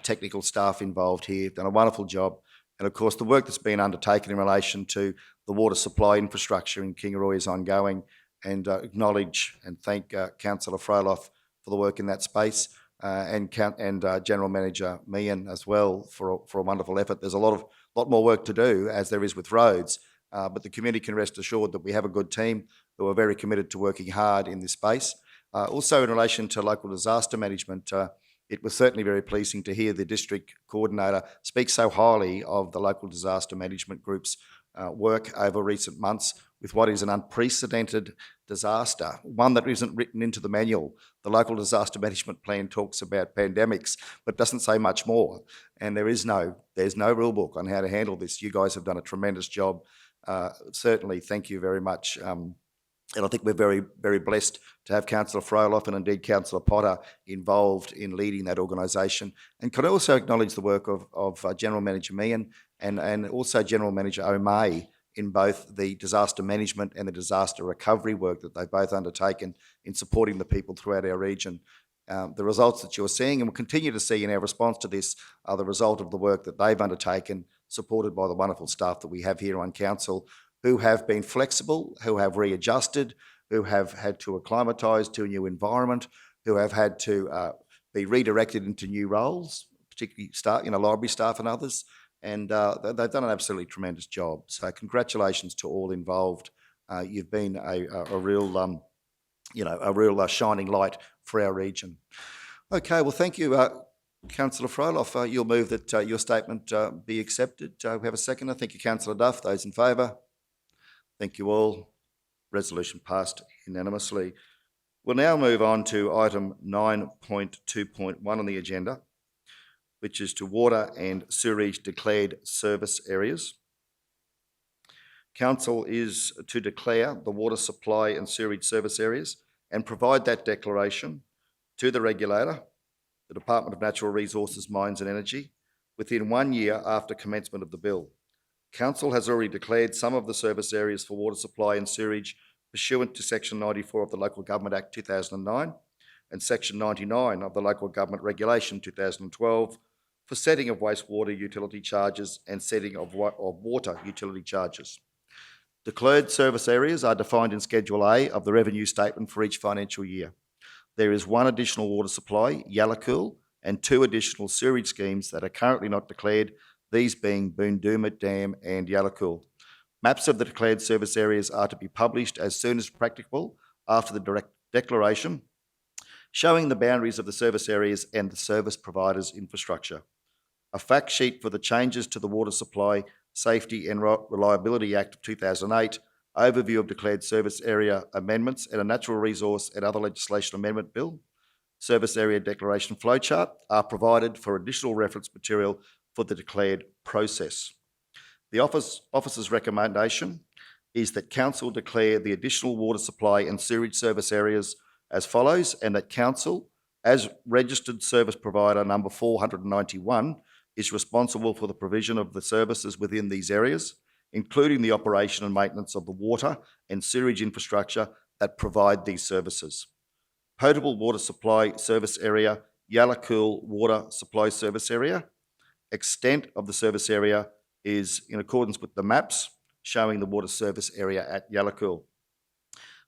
technical staff involved here, done a wonderful job. And of course, the work that's been undertaken in relation to the water supply infrastructure in Kingaroy is ongoing, and acknowledge and thank Councillor Froloff for the work in that space, and General Manager Meehan as well for a wonderful effort. There's a lot more work to do, as there is with roads, but the community can rest assured that we have a good team who are very committed to working hard in this space. Also, in relation to local disaster management, it was certainly very pleasing to hear the district coordinator speak so highly of the local disaster management group's work over recent months with what is an unprecedented disaster, one that isn't written into the manual. The local disaster management plan talks about pandemics, but doesn't say much more. And there's no rule book on how to handle this. You guys have done a tremendous job. Certainly, thank you very much. And I think we're very, very blessed to have Councillor Froloff and indeed Councillor Potter involved in leading that organisation. And can I also acknowledge the work of General Manager Meehan and also General Manager O'May in both the disaster management and the disaster recovery work that they've both undertaken in supporting the people throughout our region. The results that you're seeing and will continue to see in our response to this are the result of the work that they've undertaken, supported by the wonderful staff that we have here on council, who have been flexible, who have readjusted, who have had to acclimatise to a new environment, who have had to be redirected into new roles, particularly library staff and others, and they've done an absolutely tremendous job. So congratulations to all involved. You've been a real shining light for our region. Okay, well, thank you, Councillor Froloff. You'll move that your statement be accepted. We have a seconder. Thank you, Councillor Duff. Those in favour? Thank you all. Resolution passed unanimously. We'll now move on to item 9.2.1 on the agenda, which is to water and sewerage declared service areas. Council is to declare the water supply and sewerage service areas and provide that declaration to the regulator, the Department of Natural Resources, Mines and Energy, within 1 year after commencement of the bill. Council has already declared some of the service areas for water supply and sewerage pursuant to Section 94 of the Local Government Act 2009 and Section 99 of the Local Government Regulation 2012 for setting of wastewater utility charges and setting of water utility charges. Declared service areas are defined in Schedule A of the Revenue Statement for each financial year. There is one additional water supply, Yalacool, and two additional sewerage schemes that are currently not declared, these being Boondooma Dam and Yalacool. Maps of the declared service areas are to be published as soon as practicable after the direct declaration, showing the boundaries of the service areas and the service providers' infrastructure. A fact sheet for the changes to the Water Supply, Safety and Reliability Act of 2008, overview of declared service area amendments and a Natural Resource and other legislation amendment bill, service area declaration flowchart are provided for additional reference material for the declared process. The office's recommendation is that Council declare the additional water supply and sewerage service areas as follows, and that Council, as registered service provider number 491, is responsible for the provision of the services within these areas, including the operation and maintenance of the water and sewerage infrastructure that provide these services. Potable water supply service area, Yalacool water supply service area. Extent of the service area is in accordance with the maps showing the water service area at Yalacool.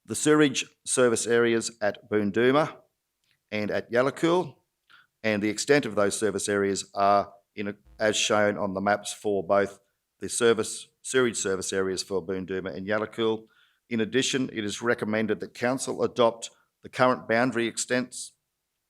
The sewerage service areas at Boondooma and at Yalacool, and the extent of those service areas are as shown on the maps for both the sewerage service areas for Boondooma and Yalacool. In addition, it is recommended that Council adopt the current boundary extents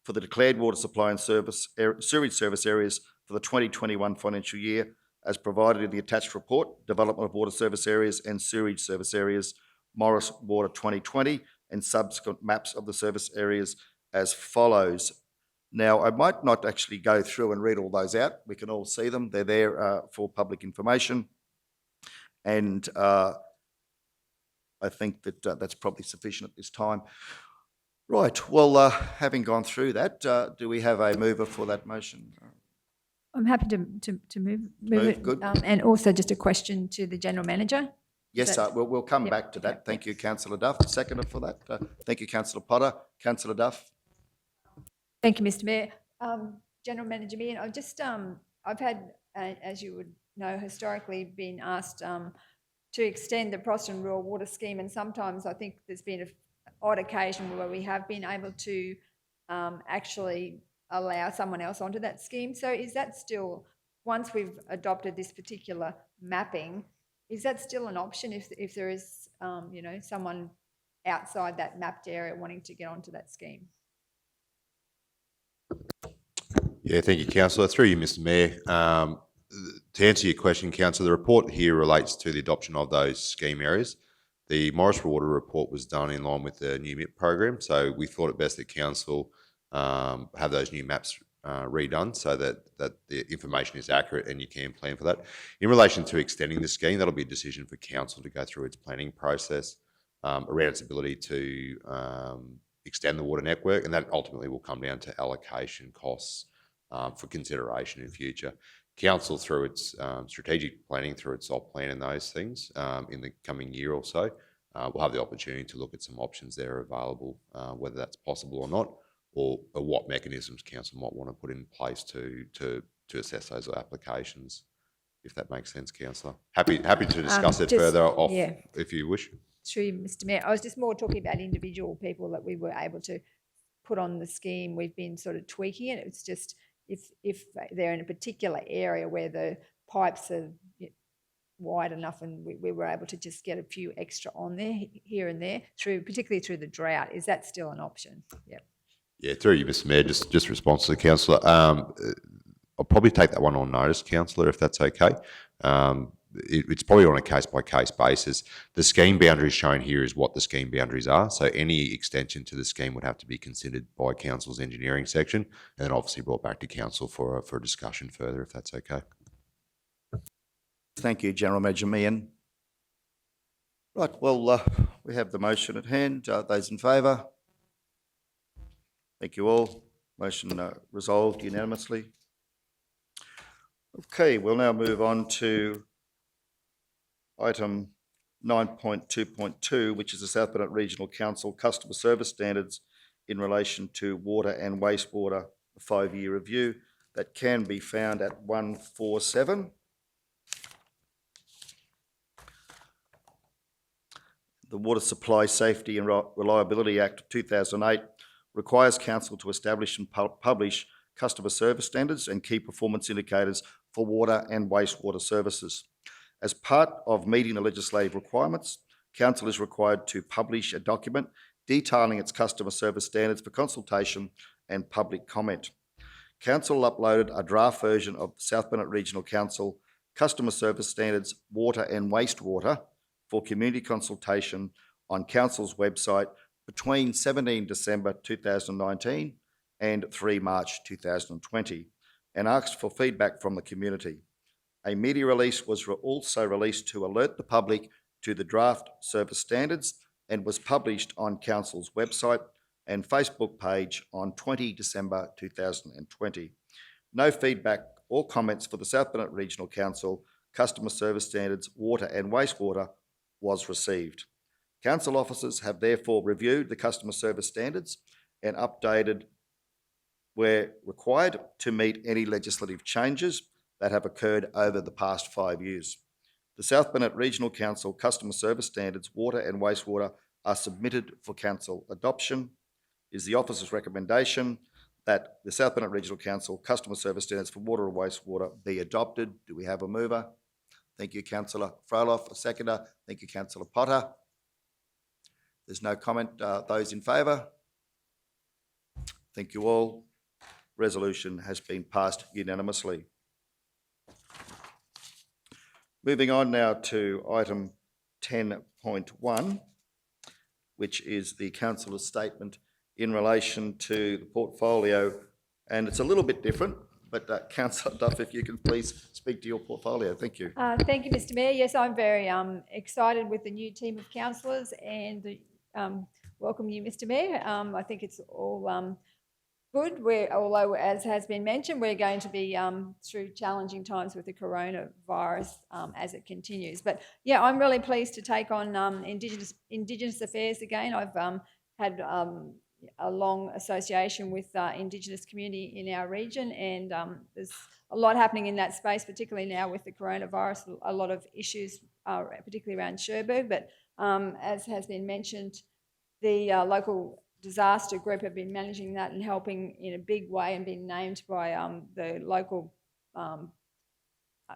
for the declared water supply and sewerage service areas for the 2021 financial year as provided in the attached report, Development of Water Service Areas and Sewerage Service Areas Morris Water 2020 and subsequent maps of the service areas as follows. Now, I might not actually go through and read all those out. We can all see them. They're there for public information. And I think that that's probably sufficient at this time. Right, well, having gone through that, do we have a mover for that motion? I'm happy to move it. Good. And also just a question to the General Manager. Yes, that- we'll come Yep, back to that. okay, Thank you, yep. Councillor Duff. Seconder for that. Thank you, Councillor Potter. Councillor Duff. Thank you, Mr. Mayor. General Manager Meehan, I've just, I've had, as you would know, historically been asked to extend the Proston Rural Water Scheme, and sometimes I think there's been an odd occasion where we have been able to actually allow someone else onto that scheme. So is that still, once we've adopted this particular mapping, is that still an option if there is, you know, someone outside that mapped area wanting to get onto that scheme? Yeah, thank you, Councillor. Through you, Mr. Mayor. To answer your question, Councillor, the report here relates to the adoption of those scheme areas. The Morris Water report was done in line with the new MIP program, so we thought it best that Council have those new maps redone so that the information is accurate and you can plan for that. In relation to extending the scheme, that'll be a decision for Council to go through its planning process around its ability to extend the water network, and that ultimately will come down to allocation costs for consideration in future. Council, through its strategic planning, through its op plan and those things, in the coming year or so, we'll have the opportunity to look at some options that are available, whether that's possible or not, or what mechanisms Council might want to put in place to assess those applications, if that makes sense, Councillor. Happy to discuss it further off, yeah. if you wish. Through Mr. Mayor, I was just more talking about individual people that we were able to put on the scheme. We've been sort of tweaking it. It's just if they're in a particular area where the pipes are wide enough and we were able to just get a few extra on there here and there, particularly through the drought. Is that still an option? Yep. Yeah, through you, Mr. Mayor, just response to the councillor. I'll probably take that one on notice, councillor, if that's okay. It's probably on a case-by-case basis. The scheme boundaries shown here is what the scheme boundaries are, so any extension to the scheme would have to be considered by Council's engineering section and then obviously brought back to Council for a discussion further, if that's okay. Thank you, General Manager Meehan. Right, well, we have the motion at hand. Those in favour? Thank you all. Motion resolved unanimously. Okay, we'll now move on to item 9.2.2, which is the South Burnett Regional Council Customer Service Standards in relation to water and wastewater 5-year review. That can be found at 147. The Water Supply Safety and Reliability Act of 2008 requires Council to establish and publish customer service standards and key performance indicators for water and wastewater services. As part of meeting the legislative requirements, Council is required to publish a document detailing its customer service standards for consultation and public comment. Council uploaded a draft version of the South Burnett Regional Council Customer Service Standards Water and Wastewater for community consultation on Council's website between 17 December 2019 and 3 March 2020 and asked for feedback from the community. A media release was also released to alert the public to the draft service standards and was published on Council's website and Facebook page on 20 December 2020. No feedback or comments for the South Burnett Regional Council Customer Service Standards Water and Wastewater was received. Council officers have therefore reviewed the customer service standards and updated where required to meet any legislative changes that have occurred over the past 5 years. The South Burnett Regional Council Customer Service Standards Water and Wastewater are submitted for Council adoption. It is the officer's recommendation that the South Burnett Regional Council Customer Service Standards for Water and Wastewater be adopted. Do we have a mover? Thank you, Councillor Froloff. A seconder. Thank you, Councillor Potter. There's no comment. Those in favour? Thank you all. Resolution has been passed unanimously. Moving on now to item 10.1, which is the councillor's statement in relation to the portfolio. And it's a little bit different, but Councillor Duff, if you can please speak to your portfolio. Thank you. Thank you, Mr Mayor. Yes, I'm very excited with the new team of councillors and welcome you, Mr Mayor. I think it's all good. Although, as has been mentioned, we're going to be through challenging times with the coronavirus as it continues. But yeah, I'm really pleased to take on Indigenous affairs again. I've had a long association with Indigenous community in our region, and there's a lot happening in that space, particularly now with the coronavirus, a lot of issues, particularly around Cherbourg. But as has been mentioned, the local disaster group have been managing that and helping in a big way, and been named by the local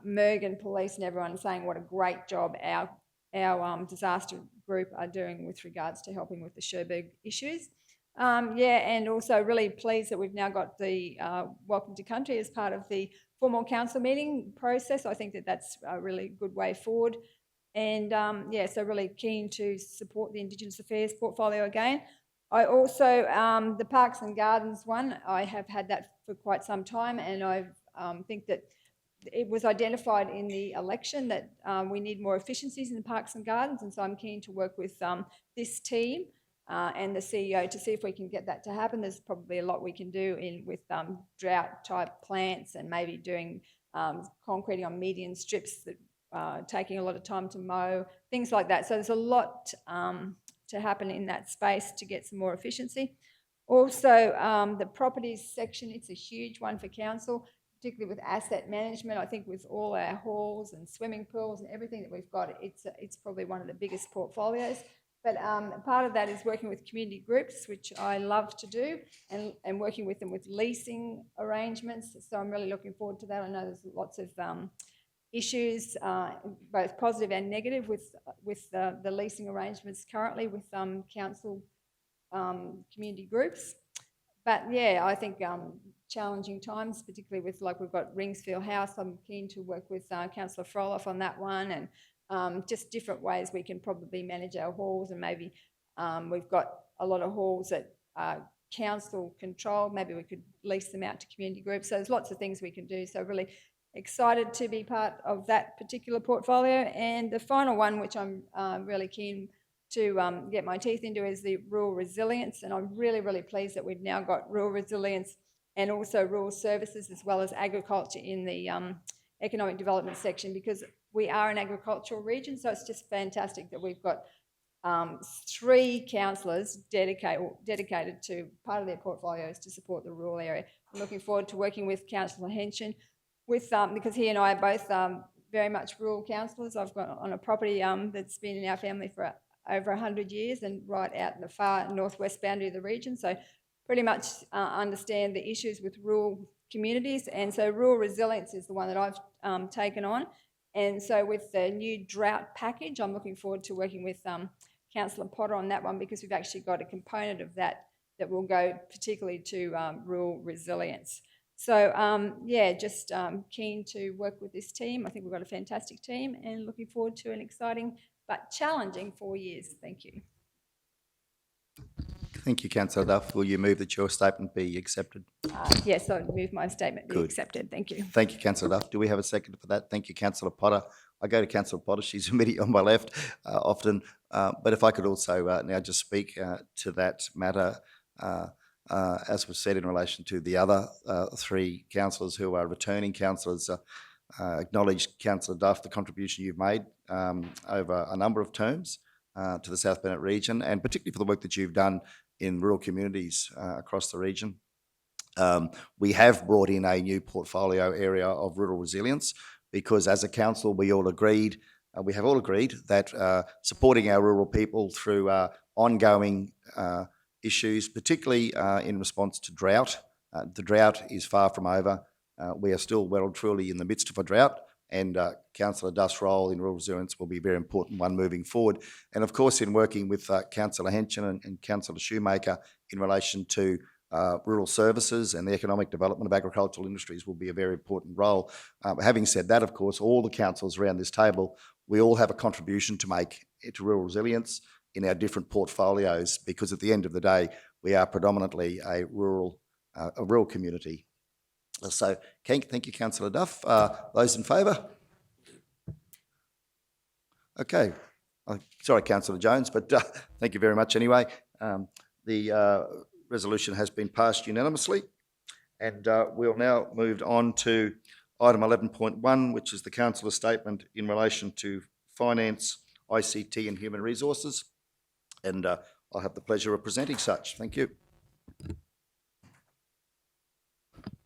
Mergen police and everyone, saying what a great job our disaster group are doing with regards to helping with the Cherbourg issues. And also really pleased that we've now got the Welcome to Country as part of the formal council meeting process. I think that that's a really good way forward. And so really keen to support the Indigenous Affairs portfolio again. I also, the Parks and Gardens one, I have had that for quite some time, and I think that it was identified in the election that we need more efficiencies in the Parks and Gardens, and so I'm keen to work with this team and the CEO to see if we can get that to happen. There's probably a lot we can do with drought-type plants, and maybe doing concreting on median strips that taking a lot of time to mow, things like that. So there's a lot to happen in that space to get some more efficiency. Also, the properties section, it's a huge one for council, particularly with asset management. I think with all our halls and swimming pools and everything that we've got, it's probably one of the biggest portfolios. But part of that is working with community groups, which I love to do, and working with them with leasing arrangements. So I'm really looking forward to that. I know there's lots of issues, both positive and negative, with the leasing arrangements currently with council community groups. But yeah, I think challenging times, particularly with, like, we've got Ringsfield House. I'm keen to work with Councillor Froloff on that one, and just different ways we can probably manage our halls. And maybe we've got a lot of halls that are council controlled. Maybe we could lease them out to community groups. So there's lots of things we can do. So really excited to be part of that particular portfolio. And the final one, which I'm really keen to get my teeth into, is the rural resilience. And I'm really, really pleased that we've now got rural resilience and also rural services, as well as agriculture, in the economic development section, because we are an agricultural region. So it's just fantastic that we've got 3 councillors dedicated to part of their portfolios to support the rural area. I'm looking forward to working with Councillor Henson, because he and I are both very much rural councillors. I've got on a property that's been in our family for over 100 years, and right out in the far northwest boundary of the region. So pretty much understand the issues with rural communities. And so rural resilience is the one that I've taken on. And so with the new drought package, I'm looking forward to working with Councillor Potter on that one, because we've actually got a component of that that will go particularly to rural resilience. So just keen to work with this team. I think we've got a fantastic team, and looking forward to an exciting but challenging 4 years. Thank you. Thank you, Councillor Duff. Will you move that your statement be accepted? Yes, I move my statement be Good. accepted. Thank you. Thank you, Councillor Duff. Do we have a second for that? Thank you, Councillor Potter. I go to Councillor Potter. She's immediately on my left often. But if I could also now just speak to that matter, as was said in relation to the other 3 councillors who are returning councillors, acknowledge, Councillor Duff, the contribution you've made over a number of terms to the South Burnett region, and particularly for the work that you've done in rural communities across the region. We have brought in a new portfolio area of rural resilience, because as a council we have all agreed that supporting our rural people through ongoing issues, particularly in response to drought. The drought is far from over. We are still well and truly in the midst of a drought, and Councillor Duff's role in rural resilience will be a very important one moving forward. And of course, in working with Councillor Henson and Councillor Shoemaker in relation to rural services and the economic development of agricultural industries will be a very important role. Having said that, of course, all the councils around this table, we all have a contribution to make to rural resilience. in our different portfolios, because at the end of the day, we are predominantly a rural community. So, thank you, Councillor Duff. Those in favour? Okay. Sorry, Councillor Jones, but thank you very much anyway. The resolution has been passed unanimously, and we'll now move on to item 11.1, which is the councillor's statement in relation to finance, ICT and human resources, and I'll have the pleasure of presenting such. Thank you.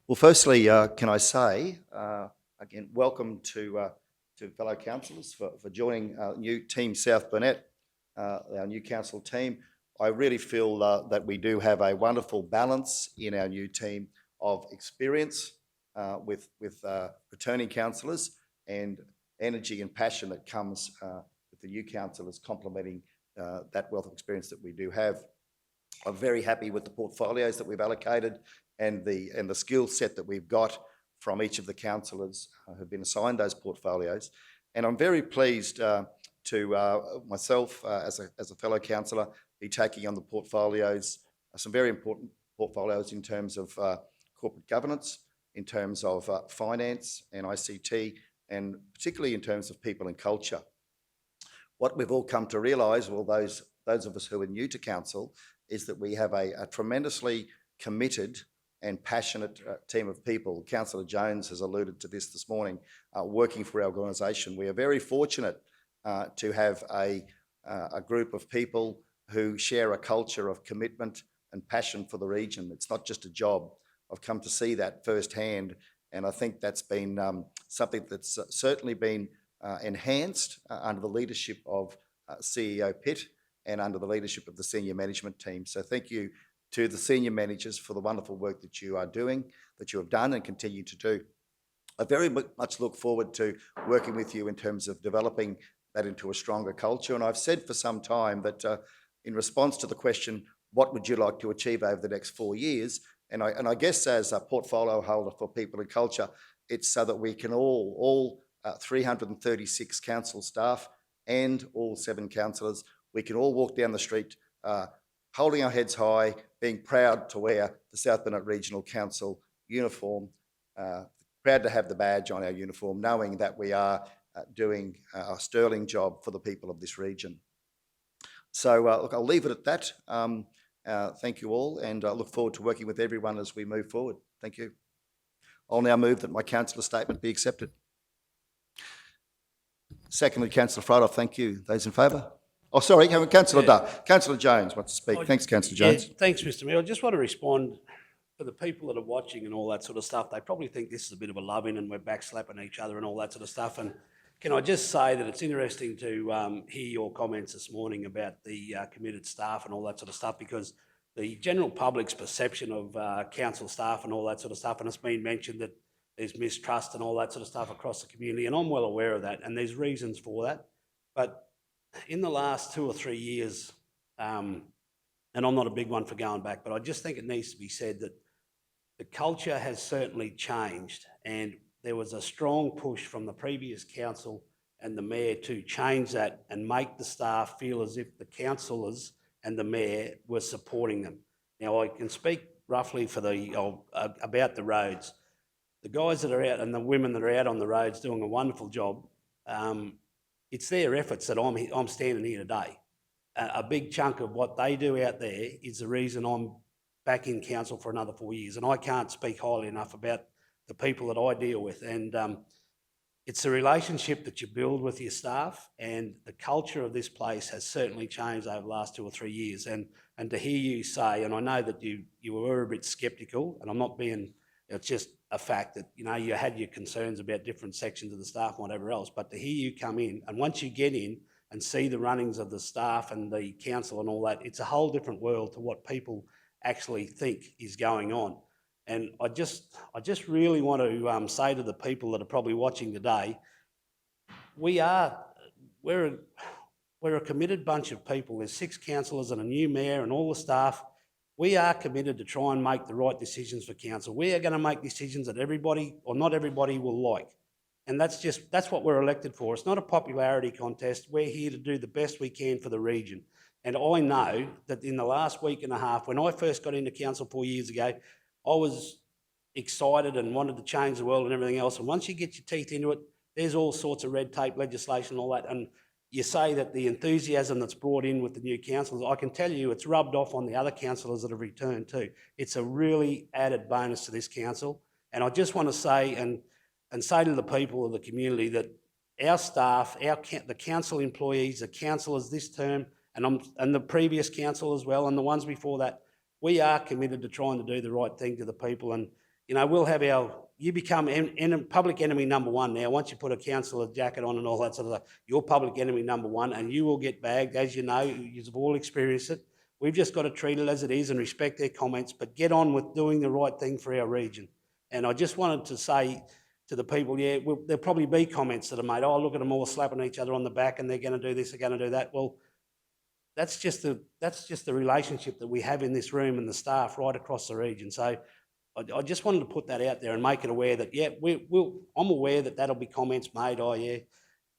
Well, firstly, can I say, again, welcome to fellow councillors for joining our new team, South Burnett, our new council team. I really feel that we do have a wonderful balance in our new team of experience with returning councillors and energy and passion that comes with the new councillors complementing that wealth of experience that we do have. I'm very happy with the portfolios that we've allocated and the skill set that we've got from each of the councillors who've been assigned those portfolios. And I'm very pleased to myself, as a fellow councillor, be taking on the portfolios, some very important portfolios in terms of corporate governance, in terms of finance and ICT, and particularly in terms of people and culture. What we've all come to realise, well, those of us who are new to council, is that we have a tremendously committed and passionate team of people. Councillor Jones has alluded to this morning, working for our organisation. We are very fortunate to have a group of people who share a culture of commitment and passion for the region. It's not just a job. I've come to see that firsthand, and I think that's been something that's certainly been enhanced under the leadership of CEO Pitt and under the leadership of the senior management team. So thank you to the senior managers for the wonderful work that you are doing, that you have done and continue to do. I very much look forward to working with you in terms of developing that into a stronger culture. And I've said for some time that in response to the question, what would you like to achieve over the next 4 years? And I guess as a portfolio holder for people and culture, it's so that we can all 336 council staff and all 7 councillors, we can all walk down the street holding our heads high, being proud to wear the South Burnett Regional Council uniform, proud to have the badge on our uniform, knowing that we are doing a sterling job for the people of this region. So look, I'll leave it at that. Thank you all, and I look forward to working with everyone as we move forward. Thank you. I'll now move that my councillor statement be accepted. Secondly, Councillor Friedhoff, thank you. Those in favour? Oh, sorry, Councillor Duff. Councillor Jones wants to speak. Thanks, Councillor Jones. Yeah, thanks, Mr Mayor. I just want to respond for the people that are watching and all that sort of stuff. They probably think this is a bit of a love-in and we're backslapping each other and all that sort of stuff. And can I just say that it's interesting to hear your comments this morning about the committed staff and all that sort of stuff, because the general public's perception of council staff and all that sort of stuff, and it's been mentioned that there's mistrust and all that sort of stuff across the community, and I'm well aware of that, and there's reasons for that. But in the last 2 or 3 years, and I'm not a big one for going back, but I just think it needs to be said that the culture has certainly changed, and there was a strong push from the previous council and the mayor to change that and make the staff feel as if the councillors and the mayor were supporting them. Now, I can speak roughly for about the roads. The guys that are out and the women that are out on the roads doing a wonderful job. It's their efforts that I'm standing here today. A big chunk of what they do out there is the reason I'm back in council for another 4 years, and I can't speak highly enough about the people that I deal with. And it's a relationship that you build with your staff, and the culture of this place has certainly changed over the last 2 or 3 years. And to hear you say, and I know that you were a bit sceptical, and I'm not being, it's just a fact that, you know, you had your concerns about different sections of the staff and whatever else, but to hear you come in, and once you get in and see the runnings of the staff and the council and all that, it's a whole different world to what people actually think is going on. And I just really want to say to the people that are probably watching today, we're a committed bunch of people. There's 6 councillors and a new mayor and all the staff. We are committed to try and make the right decisions for council. We are going to make decisions that everybody, or not everybody, will like. And that's what we're elected for. It's not a popularity contest. We're here to do the best we can for the region. And I know that in the last week and a half, when I first got into council 4 years ago, I was excited and wanted to change the world and everything else. And once you get your teeth into it, there's all sorts of red tape legislation and all that. And you say that the enthusiasm that's brought in with the new councillors, I can tell you it's rubbed off on the other councillors that have returned too. It's a really added bonus to this council. And I just want to say and say to the people of the community that our staff, the council employees, the councillors this term, and the previous council as well, and the ones before that, we are committed to trying to do the right thing to the people. And, you know, we'll have you become public enemy number one now. Once you put a councillor jacket on and all that sort of stuff, you're public enemy number one, and you will get bagged, as you know, you've all experienced it. We've just got to treat it as it is and respect their comments, but get on with doing the right thing for our region. And I just wanted to say to the people, there'll probably be comments that are made, oh, look at them all slapping each other on the back and they're going to do this, they're going to do that. Well, that's just the relationship that we have in this room and the staff right across the region. So I just wanted to put that out there and make it aware that, I'm aware that that'll be comments made,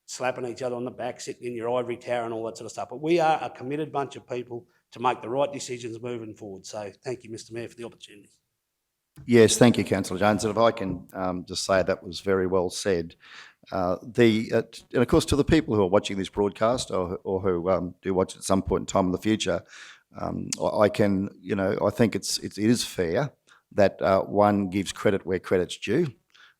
slapping each other on the back, sitting in your ivory tower and all that sort of stuff. But we are a committed bunch of people to make the right decisions moving forward. So thank you, Mr Mayor, for the opportunity. Yes, thank you, Councillor Jones. And if I can just say that was very well said. And of course, to the people who are watching this broadcast or who do watch it at some point in time in the future, I think it is fair that one gives credit where credit's due.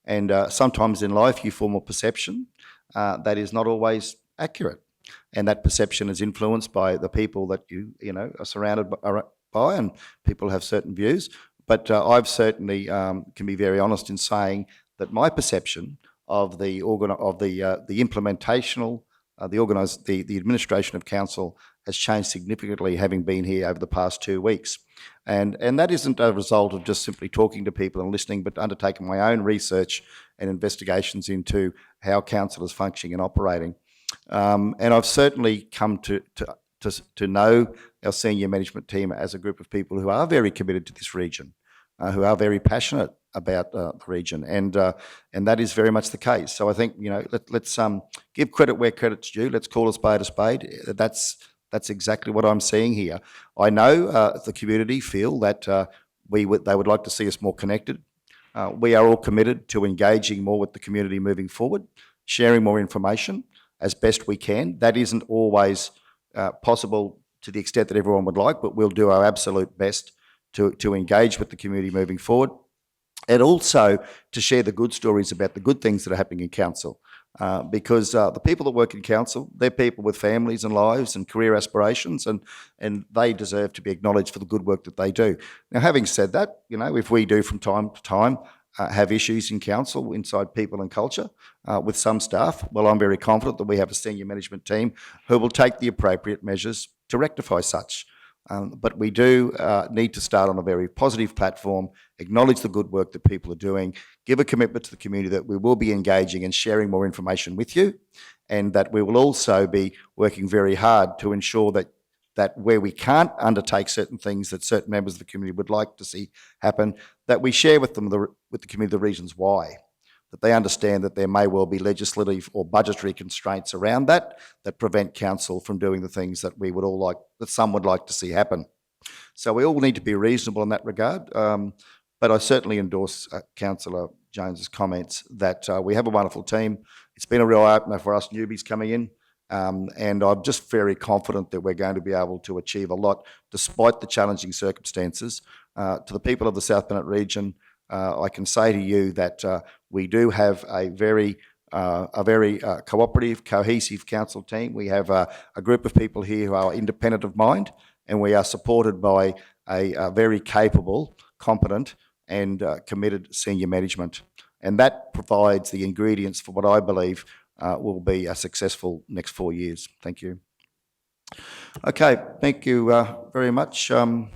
And sometimes in life you form a perception that is not always accurate. And that perception is influenced by the people that you are surrounded by, and people have certain views. But I've certainly can be very honest in saying that my perception of the administration of council has changed significantly, having been here over the past 2 weeks. And that isn't a result of just simply talking to people and listening, but undertaking my own research and investigations into how council is functioning and operating. And I've certainly come to know our senior management team as a group of people who are very committed to this region, who are very passionate about the region, and that is very much the case. So I think let's give credit where credit's due. Let's call a spade. That's exactly what I'm seeing here. I know the community feel that they would like to see us more connected. We are all committed to engaging more with the community moving forward, sharing more information as best we can. That isn't always possible to the extent that everyone would like, but we'll do our absolute best to engage with the community moving forward, and also to share the good stories about the good things that are happening in council. Because the people that work in council, they're people with families and lives and career aspirations, and they deserve to be acknowledged for the good work that they do. Now, having said that, if we do from time to time have issues in council inside people and culture with some staff, well, I'm very confident that we have a senior management team who will take the appropriate measures to rectify such. But we do need to start on a very positive platform, acknowledge the good work that people are doing, give a commitment to the community that we will be engaging and sharing more information with you, and that we will also be working very hard to ensure that where we can't undertake certain things that certain members of the community would like to see happen, that we share with them, with the community, the reasons why. That they understand that there may well be legislative or budgetary constraints around that prevent council from doing the things that we would all like, that some would like to see happen. So we all need to be reasonable in that regard. But I certainly endorse Councillor Jones's comments that we have a wonderful team. It's been a real opener for us newbies coming in. And I'm just very confident that we're going to be able to achieve a lot despite the challenging circumstances. To the people of the South Burnett region, I can say to you that we do have a very cooperative, cohesive council team. We have a group of people here who are independent of mind, and we are supported by a very capable, competent and committed senior management. And that provides the ingredients for what I believe will be a successful next 4 years. Thank you. Okay, thank you very much. Have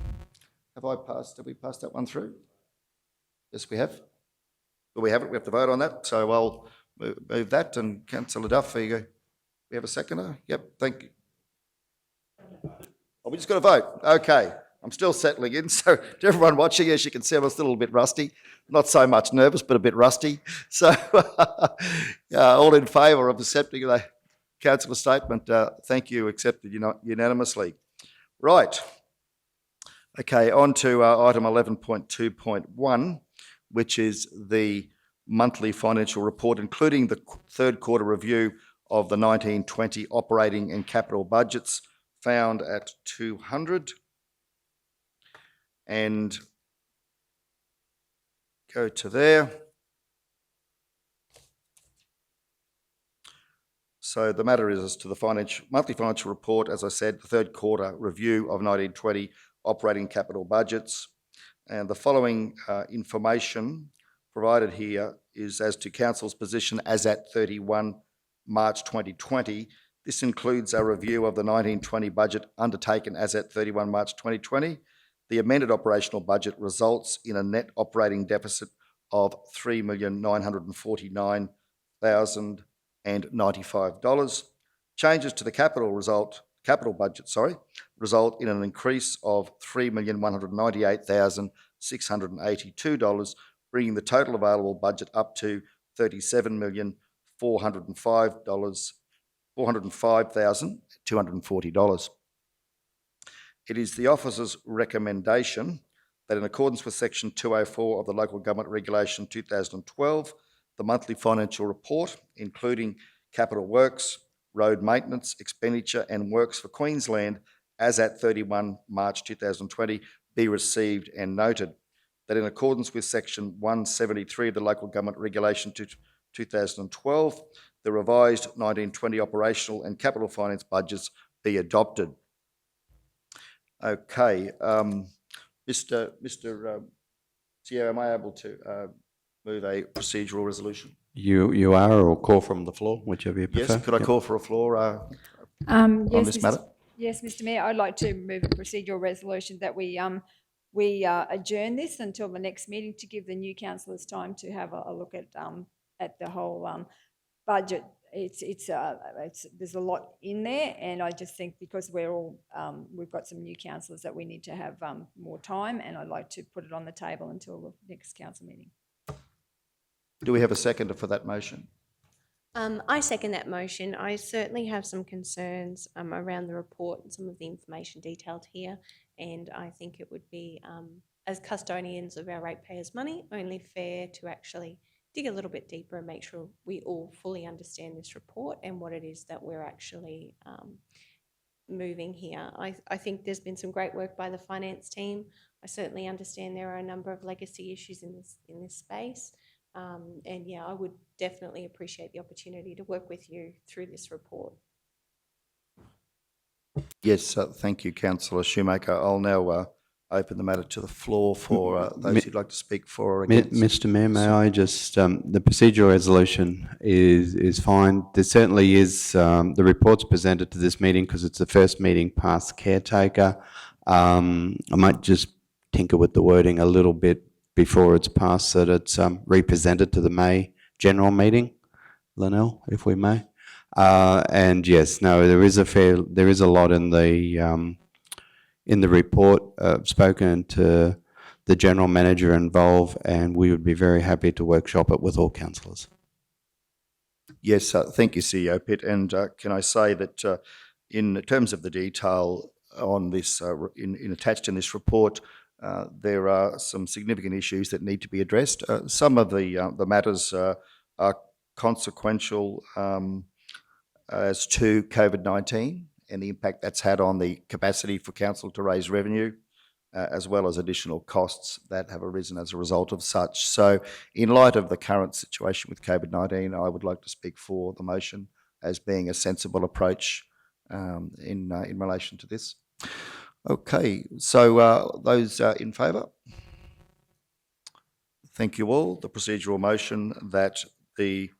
we passed that one through? Yes, we have. Well, we haven't. We have to vote on that. So I'll move that. And Councillor Duff, we have a seconder? Yep, thank you. Oh, we just got to vote. Okay. I'm still settling in. So to everyone watching, as you can see, I'm still a little bit rusty. Not so much nervous, but a bit rusty. So all in favour of accepting the councillor statement, thank you, accepted unanimously. Right. Okay, on to item 11.2.1, which is the monthly financial report, including the third quarter review of the 1920 operating and capital budgets, found at 200. And go to there. So the matter is as to the monthly financial report, as I said, the third quarter review of 1920 operating capital budgets. And the following information provided here is as to Council's position as at 31 March 2020. This includes a review of the 1920 budget undertaken as at 31 March 2020. The amended operational budget results in a net operating deficit of $3,949,095. Changes to the capital budget, result in an increase of $3,198,682, bringing the total available budget up to $37,405,240. It is the officer's recommendation that in accordance with Section 204 of the Local Government Regulation 2012, the monthly financial report, including capital works, road maintenance, expenditure and works for Queensland as at 31 March 2020 be received and noted. That in accordance with Section 173 of the Local Government Regulation 2012, the revised 1920 operational and capital finance budgets be adopted. Okay, Mr. Chair, am I able to move a procedural resolution? You are, or call from the floor, whichever you prefer. Yes, could I call for a floor on this matter? Yes, Mr. Mayor, I'd like to move a procedural resolution that we adjourn this until the next meeting to give the new councillors time to have a look at the whole budget. There's a lot in there, and I just think because we've got some new councillors that we need to have more time, and I'd like to put it on the table until the next council meeting. Do we have a seconder for that motion? I second that motion. I certainly have some concerns around the report and some of the information detailed here, and I think it would be, as custodians of our ratepayers' money, only fair to actually dig a little bit deeper and make sure we all fully understand this report and what it is that we're actually moving here. I think there's been some great work by the finance team. I certainly understand there are a number of legacy issues in this space. And yeah, I would definitely appreciate the opportunity to work with you through this report. Yes, thank you, Councillor Shoemaker. I'll now open the matter to the floor for those who'd like to speak for or against. Mr. Mayor, may I just, the procedural resolution is fine. There certainly is, the report's presented to this meeting because it's the first meeting past caretaker. I might just tinker with the wording a little bit before it's passed, so that it's represented to the May general meeting, Linnell, if we may. And yes, no, there is a lot in the report. Spoken to the general manager involved, and we would be very happy to workshop it with all councillors. Yes, thank you, CEO Pitt. And can I say that in terms of the detail on this, attached in this report, there are some significant issues that need to be addressed. Some of the matters are consequential as to COVID-19 and the impact that's had on the capacity for council to raise revenue, as well as additional costs that have arisen as a result of such. So in light of the current situation with COVID-19, I would like to speak for the motion as being a sensible approach in relation to this. Okay, so those in favour? Thank you all. The procedural motion that the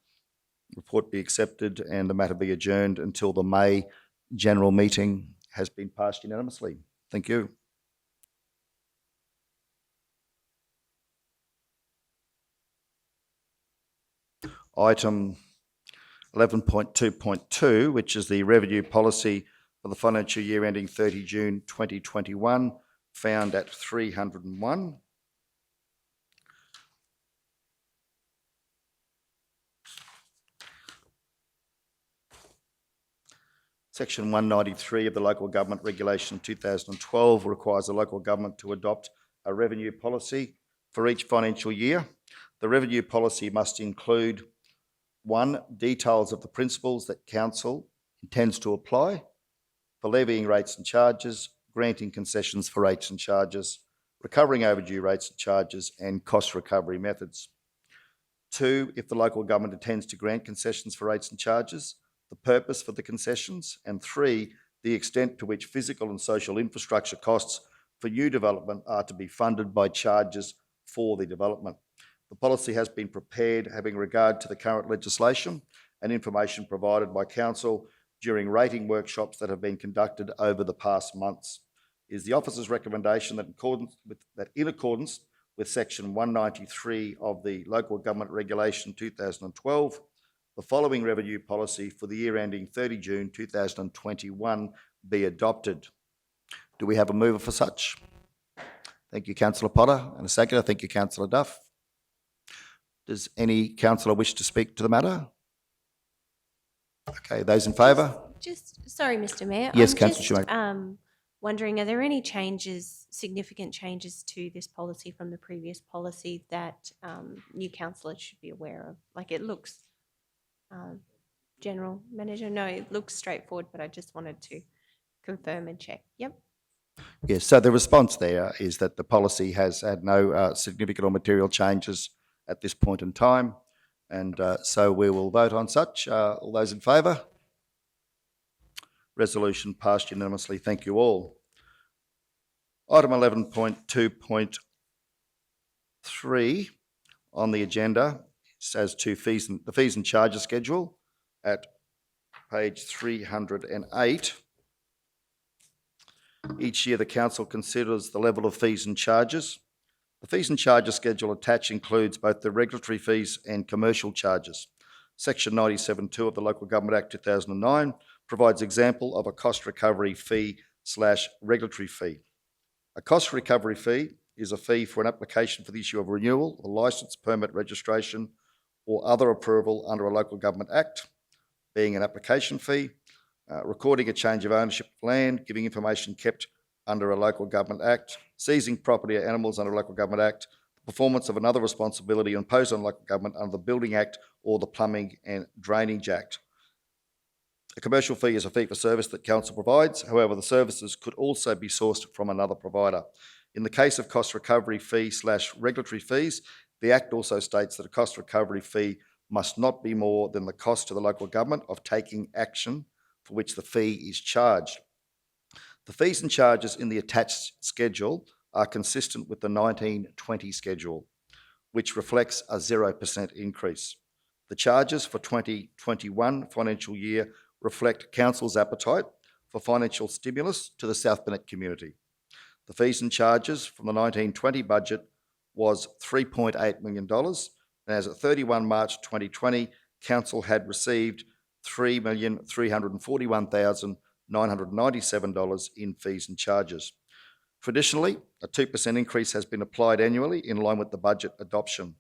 report be accepted and the matter be adjourned until the May general meeting has been passed unanimously. Thank you. Item 11.2.2, which is the revenue policy for the financial year ending 30 June 2021, found at 301. Section 193 of the Local Government Regulation 2012 requires the local government to adopt a revenue policy for each financial year. The revenue policy must include 1, details of the principles that council intends to apply for levying rates and charges, granting concessions for rates and charges, recovering overdue rates and charges, and cost recovery methods. 2, if the local government intends to grant concessions for rates and charges, the purpose for the concessions, and 3, the extent to which physical and social infrastructure costs for new development are to be funded by charges for the development. The policy has been prepared having regard to the current legislation and information provided by council during rating workshops that have been conducted over the past months. It is the officer's recommendation that in accordance with section 193 of the Local Government Regulation 2012, the following revenue policy for the year ending 30 June 2021 be adopted. Do we have a mover for such? Thank you, Councillor Potter, and a seconder. Thank you, Councillor Duff. Does any councillor wish to speak to the matter? Okay, those in favour? Sorry, Mr. Mayor. Yes, I'm Councillor just, Shoemaker. wondering, are there any significant changes to this policy from the previous policy that new councillors should be aware of? Like, it looks, General Manager, no, it looks straightforward, but I just wanted to confirm and check. Yep. Yes, so the response there is that the policy has had no significant or material changes at this point in time, and so we will vote on such. All those in favour? Resolution passed unanimously. Thank you all. Item 11.2.3 on the agenda says to the fees and charges schedule at page 308. Each year the council considers the level of fees and charges. The fees and charges schedule attached includes both the regulatory fees and commercial charges. Section 97.2 of the Local Government Act 2009 provides example of a cost recovery fee / regulatory fee. A cost recovery fee is a fee for an application for the issue of renewal, a licence, permit, registration or other approval under a local government act, being an application fee, recording a change of ownership of land, giving information kept under a local government act, seizing property or animals under a local government act, the performance of another responsibility imposed on local government under the Building Act or the Plumbing and Drainage Act. A commercial fee is a fee for service that council provides. However, the services could also be sourced from another provider. In the case of cost recovery fee / regulatory fees, the Act also states that a cost recovery fee must not be more than the cost to the local government of taking action for which the fee is charged. The fees and charges in the attached schedule are consistent with the 1920 schedule, which reflects a 0% increase. The charges for 2021 financial year reflect council's appetite for financial stimulus to the South Burnett community. The fees and charges from the 1920 budget was $3.8 million, and as at 31 March 2020, council had received $3,341,997 in fees and charges. Traditionally, a 2% increase has been applied annually in line with the budget adoption.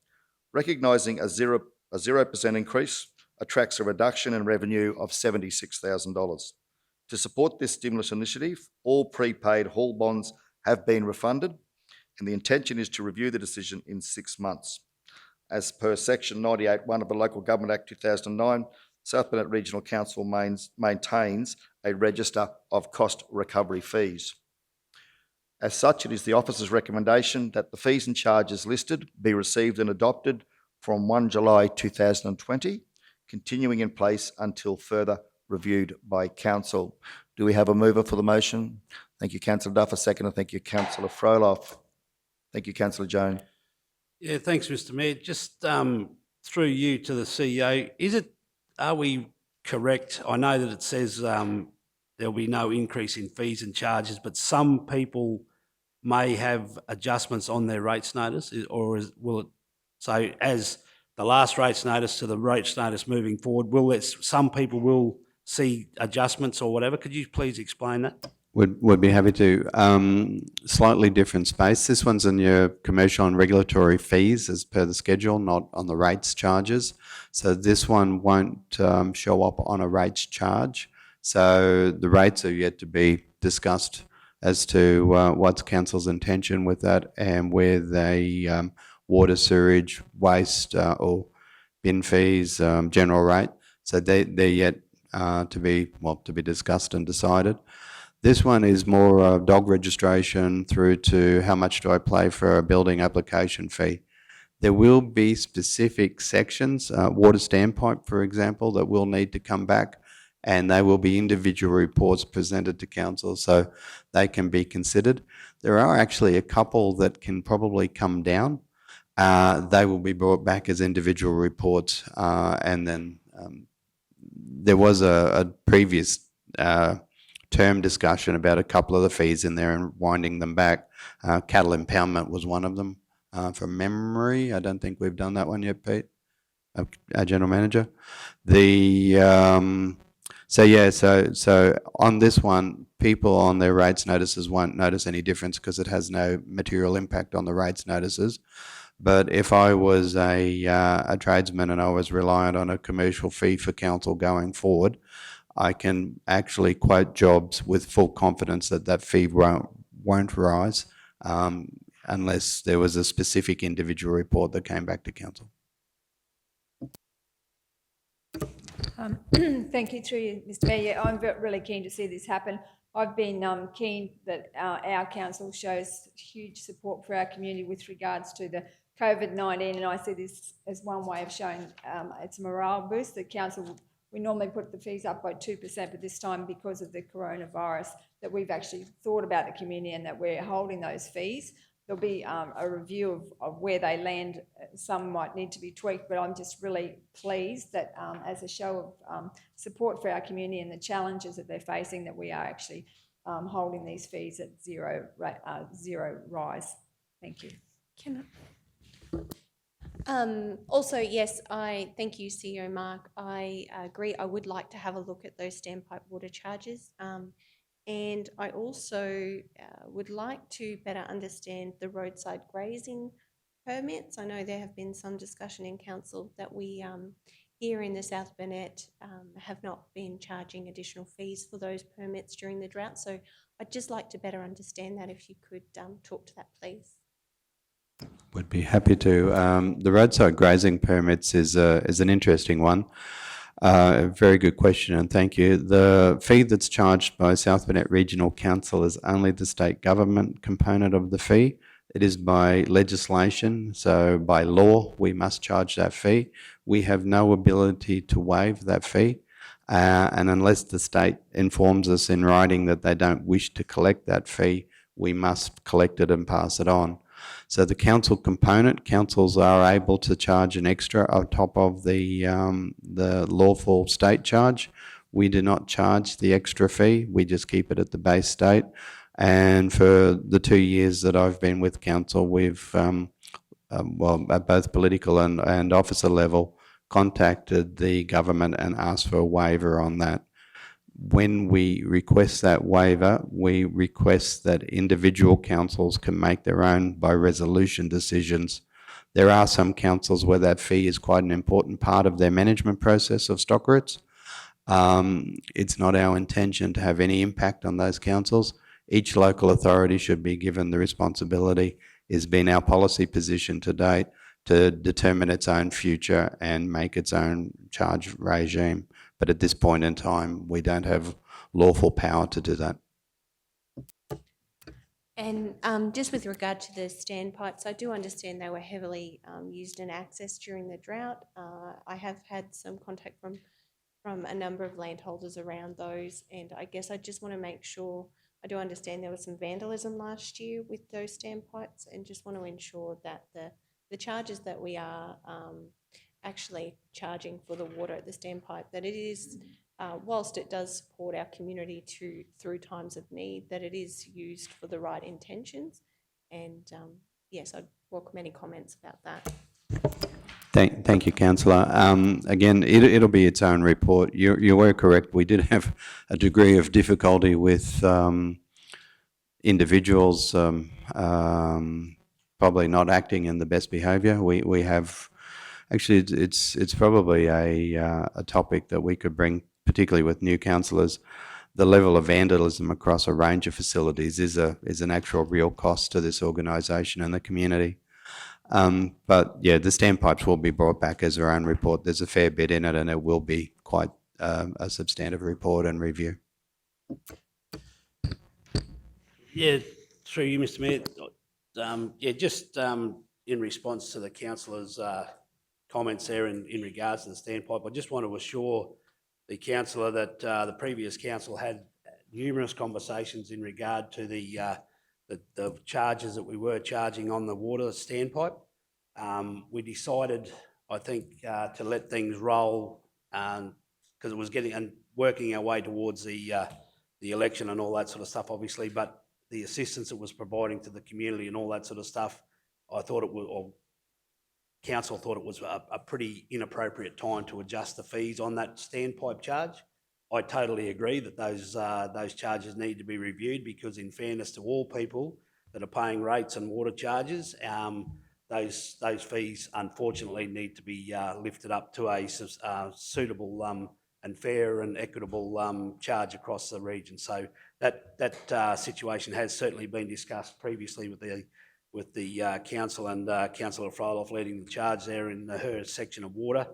Recognising a 0% increase attracts a reduction in revenue of $76,000. To support this stimulus initiative, all prepaid hall bonds have been refunded, and the intention is to review the decision in 6 months. As per section 98.1 of the Local Government Act 2009, South Burnett Regional Council maintains a register of cost recovery fees. As such, it is the officer's recommendation that the fees and charges listed be received and adopted from 1 July 2020, continuing in place until further reviewed by council. Do we have a mover for the motion? Thank you, Councillor Duff. A seconder. Thank you, Councillor Froloff. Thank you, Councillor Jones. Yeah, thanks, Mr. Mayor. Just through you to the CEO, are we correct? I know that it says there'll be no increase in fees and charges, but some people may have adjustments on their rates notice, or will it, so as the last rates notice to the rates notice moving forward, some people will see adjustments or whatever? Could you please explain that? Would be happy to. Slightly different space. This one's in your commercial and regulatory fees as per the schedule, not on the rates charges. So this one won't show up on a rates charge. So the rates are yet to be discussed as to what's council's intention with that and where they water, sewage, waste or bin fees, general rate. So they're yet to be discussed and decided. This one is more dog registration through to how much do I pay for a building application fee. There will be specific sections, water standpipe, for example, that will need to come back, and they will be individual reports presented to council so they can be considered. There are actually a couple that can probably come down. They will be brought back as individual reports, and then there was a previous term discussion about a couple of the fees in there and winding them back. Cattle impoundment was one of them. From memory, I don't think we've done that one yet, Pete, our general manager. So on this one, people on their rates notices won't notice any difference because it has no material impact on the rates notices. But if I was a tradesman and I was reliant on a commercial fee for council going forward, I can actually quote jobs with full confidence that that fee won't rise unless there was a specific individual report that came back to council. Thank you, through you, Mr Mayor. Yeah, I'm really keen to see this happen. I've been keen that our council shows huge support for our community with regards to the COVID-19, and I see this as one way of showing it's a morale boost. The council, we normally put the fees up by 2%, but this time because of the coronavirus, that we've actually thought about the community and that we're holding those fees. There'll be a review of where they land. Some might need to be tweaked, but I'm just really pleased that as a show of support for our community and the challenges that they're facing, that we are actually holding these fees at zero rise. Thank you. Also, yes, I thank you, CEO Mark. I agree. I would like to have a look at those standpipe water charges. And I also would like to better understand the roadside grazing permits. I know there have been some discussion in council that we here in the South Burnett have not been charging additional fees for those permits during the drought. So I'd just like to better understand that, if you could talk to that, please. Would be happy to. The roadside grazing permits is an interesting one. Very good question, and thank you. The fee that's charged by South Burnett Regional Council is only the state government component of the fee. It is by legislation, so by law, we must charge that fee. We have no ability to waive that fee, and unless the state informs us in writing that they don't wish to collect that fee, we must collect it and pass it on. So the council component, councils are able to charge an extra on top of the lawful state charge. We do not charge the extra fee. We just keep it at the base state. And for the 2 years that I've been with council, we've, at both political and officer level, contacted the government and asked for a waiver on that. When we request that waiver, we request that individual councils can make their own by resolution decisions. There are some councils where that fee is quite an important part of their management process of stock routes. It's not our intention to have any impact on those councils. Each local authority should be given the responsibility. It's been our policy position to date to determine its own future and make its own charge regime. But at this point in time, we don't have lawful power to do that. And just with regard to the standpipes, I do understand they were heavily used and accessed during the drought. I have had some contact from a number of landholders around those, and I guess I just want to make sure, I do understand there was some vandalism last year with those standpipes, and just want to ensure that the charges that we are actually charging for the water at the standpipe, that it is, whilst it does support our community through times of need, that it is used for the right intentions. And yes, I'd welcome any comments about that. Thank you, Councillor. Again, it'll be its own report. You were correct. We did have a degree of difficulty with individuals probably not acting in the best behaviour. We have actually it's probably a topic that we could bring particularly with new councillors, the level of vandalism across a range of facilities is an actual real cost to this organisation and the community. But yeah, the standpipes will be brought back as their own report. There's a fair bit in it, and it will be quite a substantive report and review. Yeah, through you, Mr Mayor. Just in response to the councillor's comments there in regards to the standpipe, I just want to assure the councillor that the previous council had numerous conversations in regard to the charges that we were charging on the water standpipe. We decided, I think, to let things roll because it was getting and working our way towards the election and all that sort of stuff, obviously, but the assistance it was providing to the community and all that sort of stuff, I thought it was, or council thought it was a pretty inappropriate time to adjust the fees on that standpipe charge. I totally agree that those charges need to be reviewed because, in fairness to all people that are paying rates and water charges, those fees unfortunately need to be lifted up to a suitable and fair and equitable charge across the region. So that situation has certainly been discussed previously with the council and Councillor Fryloff leading the charge there in her section of water.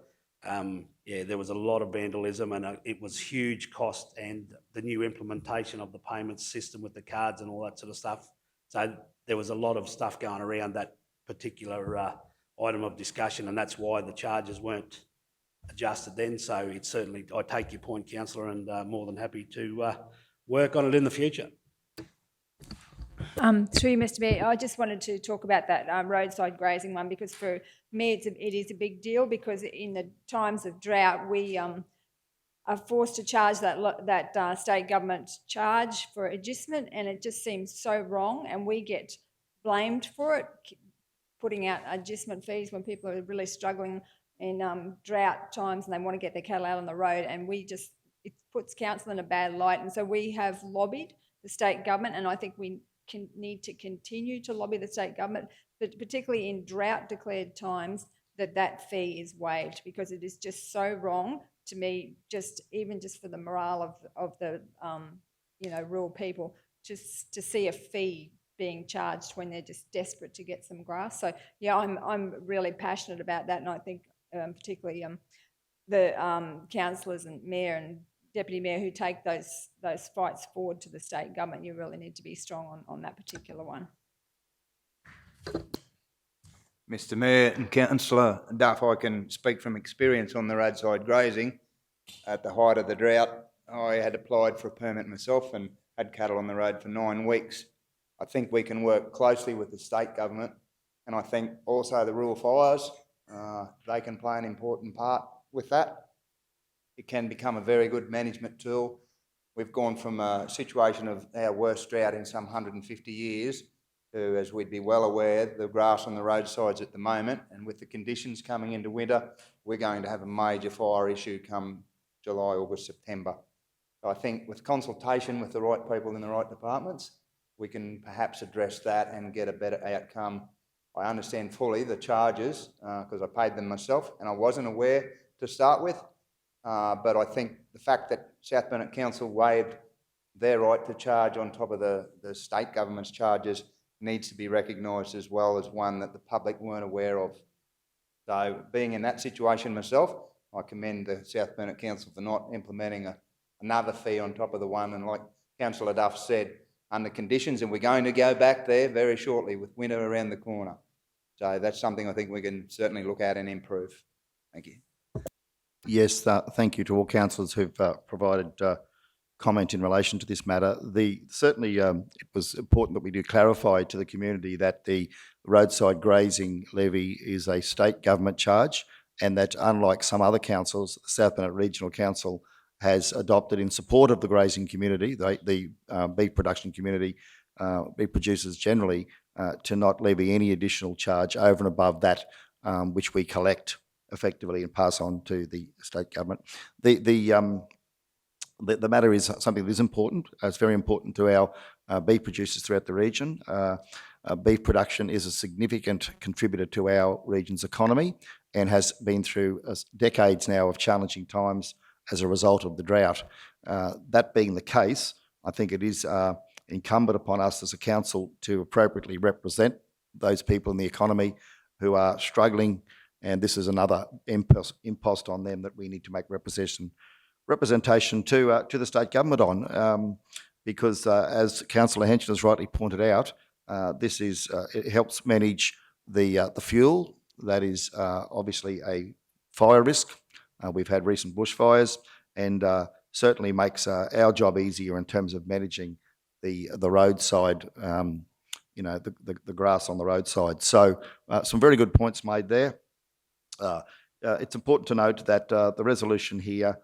There was a lot of vandalism and it was huge cost, and the new implementation of the payment system with the cards and all that sort of stuff. So there was a lot of stuff going around that particular item of discussion, and that's why the charges weren't adjusted then. So it's certainly, I take your point, councillor, and more than happy to work on it in the future. Through you, Mr Mayor, I just wanted to talk about that roadside grazing one, because for me it is a big deal, because in the times of drought we are forced to charge that state government charge for adjustment, and it just seems so wrong, and we get blamed for it, putting out adjustment fees when people are really struggling in drought times and they want to get their cattle out on the road, and it puts council in a bad light. And so we have lobbied the state government, and I think we need to continue to lobby the state government, but particularly in drought declared times, that fee is waived, because it is just so wrong to me, even just for the morale of the rural people, just to see a fee being charged when they're just desperate to get some grass. So yeah, I'm really passionate about that, and I think particularly the councillors and mayor and deputy mayor who take those fights forward to the state government, you really need to be strong on that particular one. Mr Mayor and Councillor Duff, I can speak from experience on the roadside grazing. At the height of the drought, I had applied for a permit myself and had cattle on the road for 9 weeks. I think we can work closely with the state government, and I think also the rural fires, they can play an important part with that. It can become a very good management tool. We've gone from a situation of our worst drought in some 150 years to, as we'd be well aware, the grass on the roadsides at the moment, and with the conditions coming into winter, we're going to have a major fire issue come July, August, September. So I think with consultation with the right people in the right departments, we can perhaps address that and get a better outcome. I understand fully the charges because I paid them myself and I wasn't aware to start with, but I think the fact that South Burnett Council waived their right to charge on top of the state government's charges needs to be recognised as well as one that the public weren't aware of. So being in that situation myself, I commend the South Burnett Council for not implementing another fee on top of the one, and like Councillor Duff said, under conditions, and we're going to go back there very shortly with winter around the corner. So that's something I think we can certainly look at and improve. Thank you. Yes, thank you to all councillors who've provided comment in relation to this matter. Certainly it was important that we do clarify to the community that the roadside grazing levy is a state government charge, and that unlike some other councils, the South Burnett Regional Council has adopted in support of the grazing community, the beef production community, beef producers generally, to not levy any additional charge over and above that which we collect effectively and pass on to the state government. The matter is something that is important. It's very important to our beef producers throughout the region. Beef production is a significant contributor to our region's economy and has been through decades now of challenging times as a result of the drought. That being the case, I think it is incumbent upon us as a council to appropriately represent those people in the economy who are struggling, and this is another impost on them that we need to make representation to the state government on, because as Councillor Henson has rightly pointed out, it helps manage the fuel. That is obviously a fire risk. We've had recent bushfires, and certainly makes our job easier in terms of managing the roadside, the grass on the roadside. So some very good points made there. It's important to note that the resolution here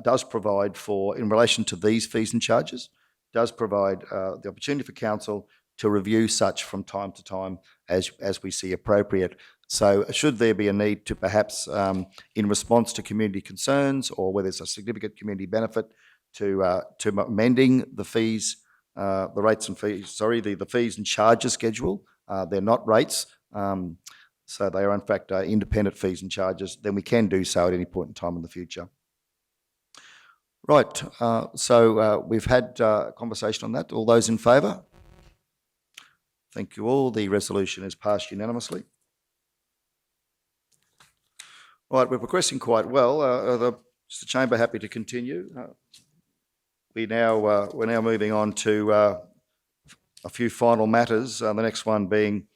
does provide for, in relation to these fees and charges, does provide the opportunity for council to review such from time to time as we see appropriate. So should there be a need to perhaps, in response to community concerns or where there's a significant community benefit to amending the fees, the rates and fees, the fees and charges schedule, they're not rates, so they are in fact independent fees and charges, then we can do so at any point in time in the future. Right, so we've had a conversation on that. All those in favour? Thank you all. The resolution is passed unanimously. Right, we're progressing quite well. Is the chamber happy to continue? We're now moving on to a few final matters. The next one being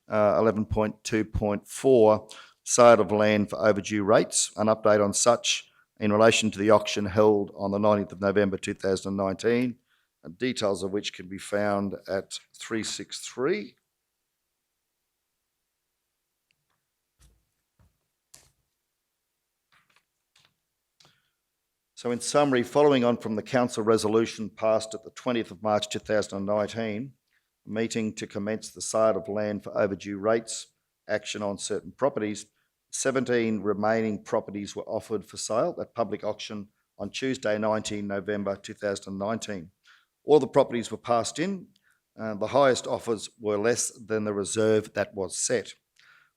11.2.4, sale of land for overdue rates. An update on such in relation to the auction held on the 19th of November 2019, and details of which can be found at 363. So in summary, following on from the council resolution passed at the 20th of March 2019, a meeting to commence the sale of land for overdue rates, action on certain properties, 17 remaining properties were offered for sale at public auction on Tuesday, 19 November 2019. All the properties were passed in. The highest offers were less than the reserve that was set.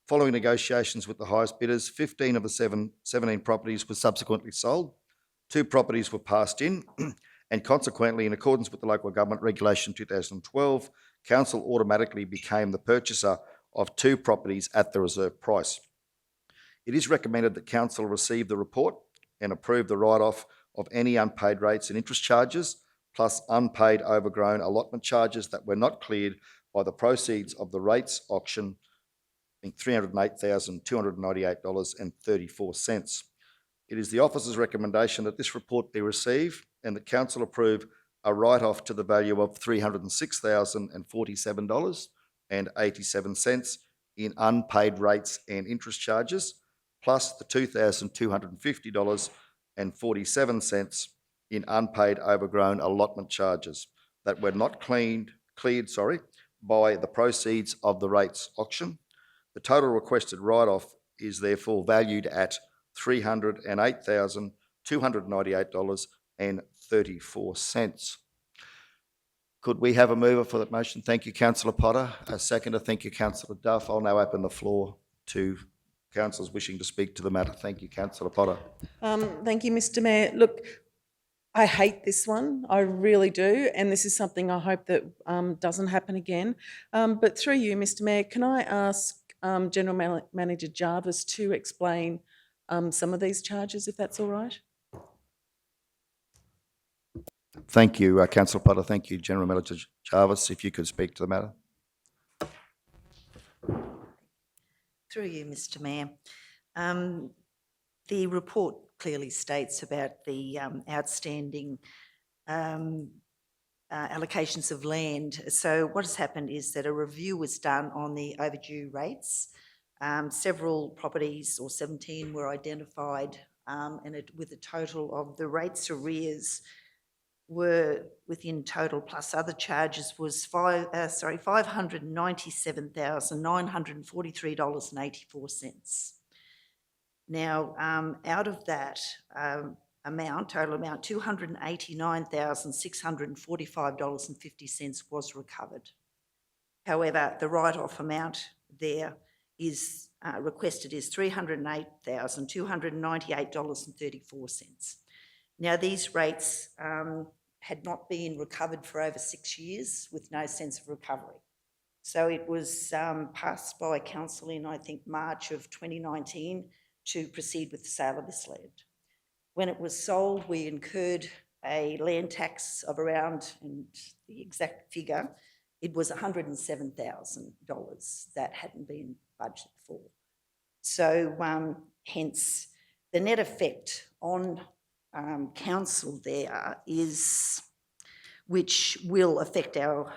Following negotiations with the highest bidders, 15 of the 17 properties were subsequently sold. 2 properties were passed in, and consequently, in accordance with the Local Government Regulation 2012, Council automatically became the purchaser of 2 properties at the reserve price. It is recommended that Council receive the report and approve the write-off of any unpaid rates and interest charges, plus unpaid overgrown allotment charges that were not cleared by the proceeds of the rates auction, being $308,298.34. It is the officer's recommendation that this report be received and that Council approve a write-off to the value of $306,047.87 in unpaid rates and interest charges, plus the $2,250.47 in unpaid overgrown allotment charges that were not cleared by the proceeds of the rates auction. The total requested write-off is therefore valued at $308,298.34. Could we have a mover for that motion? Thank you, Councillor Potter. A seconder, thank you, Councillor Duff. I'll now open the floor to councillors wishing to speak to the matter. Thank you, Councillor Potter. Thank you, Mr. Mayor. Look, I hate this one. I really do. And this is something I hope that doesn't happen again. But through you, Mr. Mayor, can I ask General Manager Jarvis to explain some of these charges, if that's all right? Thank you, Councillor Potter. Thank you, General Manager Jarvis. If you could speak to the matter. Through you, Mr. Mayor. The report clearly states about the outstanding allocations of land. So what has happened is that a review was done on the overdue rates. Several properties, or 17, were identified, with a total of the rates arrears were within total plus other charges was $597,943.84. Now, out of that total amount, $289,645.50 was recovered. However, the write-off amount there is requested is $308,298.34. Now, these rates had not been recovered for over 6 years with no sense of recovery. So it was passed by council in, I think, March of 2019 to proceed with the sale of this land. When it was sold, we incurred a land tax of around, and the exact figure, it was $107,000 that hadn't been budgeted for. So hence, the net effect on council there is, which will affect our,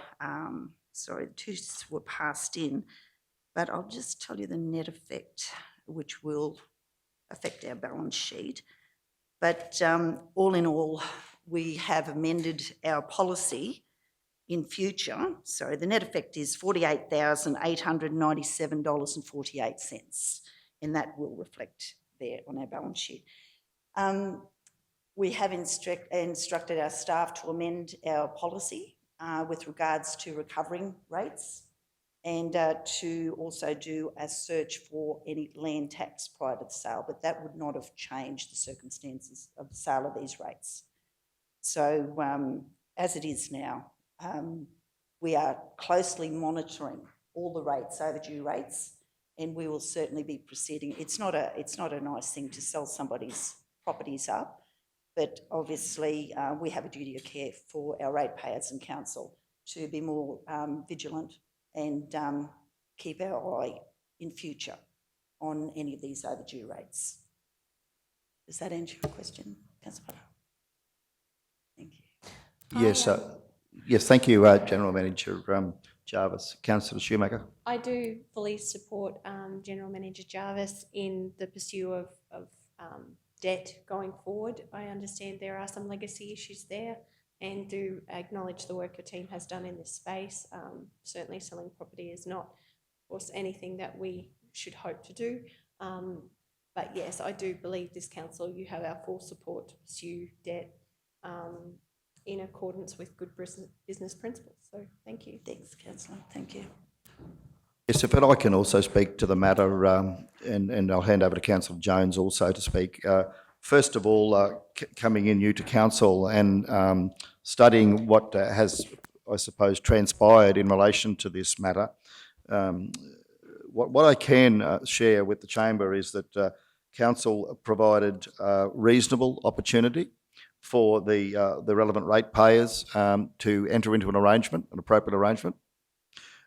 sorry, the two were passed in, but I'll just tell you the net effect, which will affect our balance sheet. But all in all, we have amended our policy in future. So the net effect is $48,897.48, and that will reflect there on our balance sheet. We have instructed our staff to amend our policy with regards to recovering rates, and to also do a search for any land tax prior to the sale, but that would not have changed the circumstances of the sale of these rates. So as it is now, we are closely monitoring all the rates, overdue rates, and we will certainly be proceeding. It's not a nice thing to sell somebody's properties up, but obviously we have a duty of care for our ratepayers and council to be more vigilant and keep our eye in future on any of these overdue rates. Does that answer your question, Councillor Potter? Thank you. Yes, yes, thank you, General Manager Jarvis. Councillor Shoemaker. I do fully support General Manager Jarvis in the pursuit of debt going forward. I understand there are some legacy issues there, and do acknowledge the work your team has done in this space. Certainly selling property is not, of course, anything that we should hope to do. But yes, I do believe this council, you have our full support to pursue debt in accordance with good business principles. So thank you. Thanks, Councillor. Thank you. Yes, but I can also speak to the matter, and I'll hand over to Councillor Jones also to speak. First of all, coming in new to council and studying what has, I suppose, transpired in relation to this matter, what I can share with the chamber is that council provided reasonable opportunity for the relevant ratepayers to enter into an arrangement, an appropriate arrangement.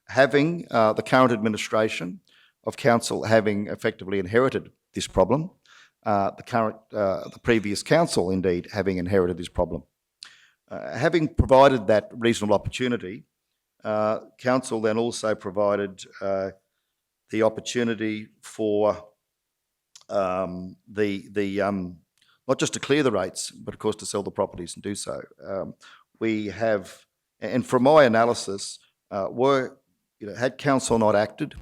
Having the current administration of council having effectively inherited this problem, the previous council indeed having inherited this problem. Having provided that reasonable opportunity, council then also provided the opportunity for not just to clear the rates, but of course to sell the properties and do so. We have, and from my analysis, had council not acted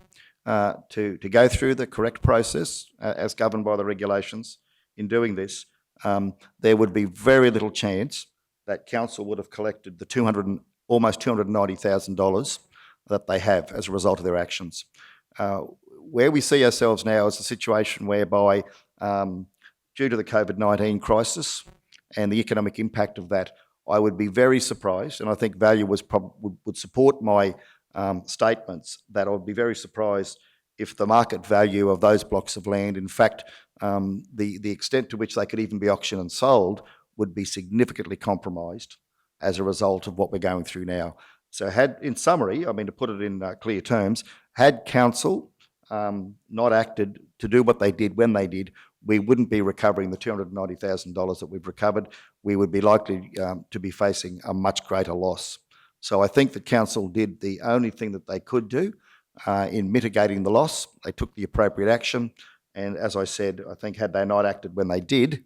to go through the correct process as governed by the regulations in doing this, there would be very little chance that council would have collected the almost $290,000 that they have as a result of their actions. Where we see ourselves now is a situation whereby, due to the COVID-19 crisis and the economic impact of that, I would be very surprised, and I think Value would support my statements, that I would be very surprised if the market value of those blocks of land, in fact, the extent to which they could even be auctioned and sold, would be significantly compromised as a result of what we're going through now. So in summary, I mean, to put it in clear terms, had council not acted to do what they did when they did, we wouldn't be recovering the $290,000 that we've recovered. We would be likely to be facing a much greater loss. So I think that council did the only thing that they could do in mitigating the loss. They took the appropriate action. And as I said, I think had they not acted when they did,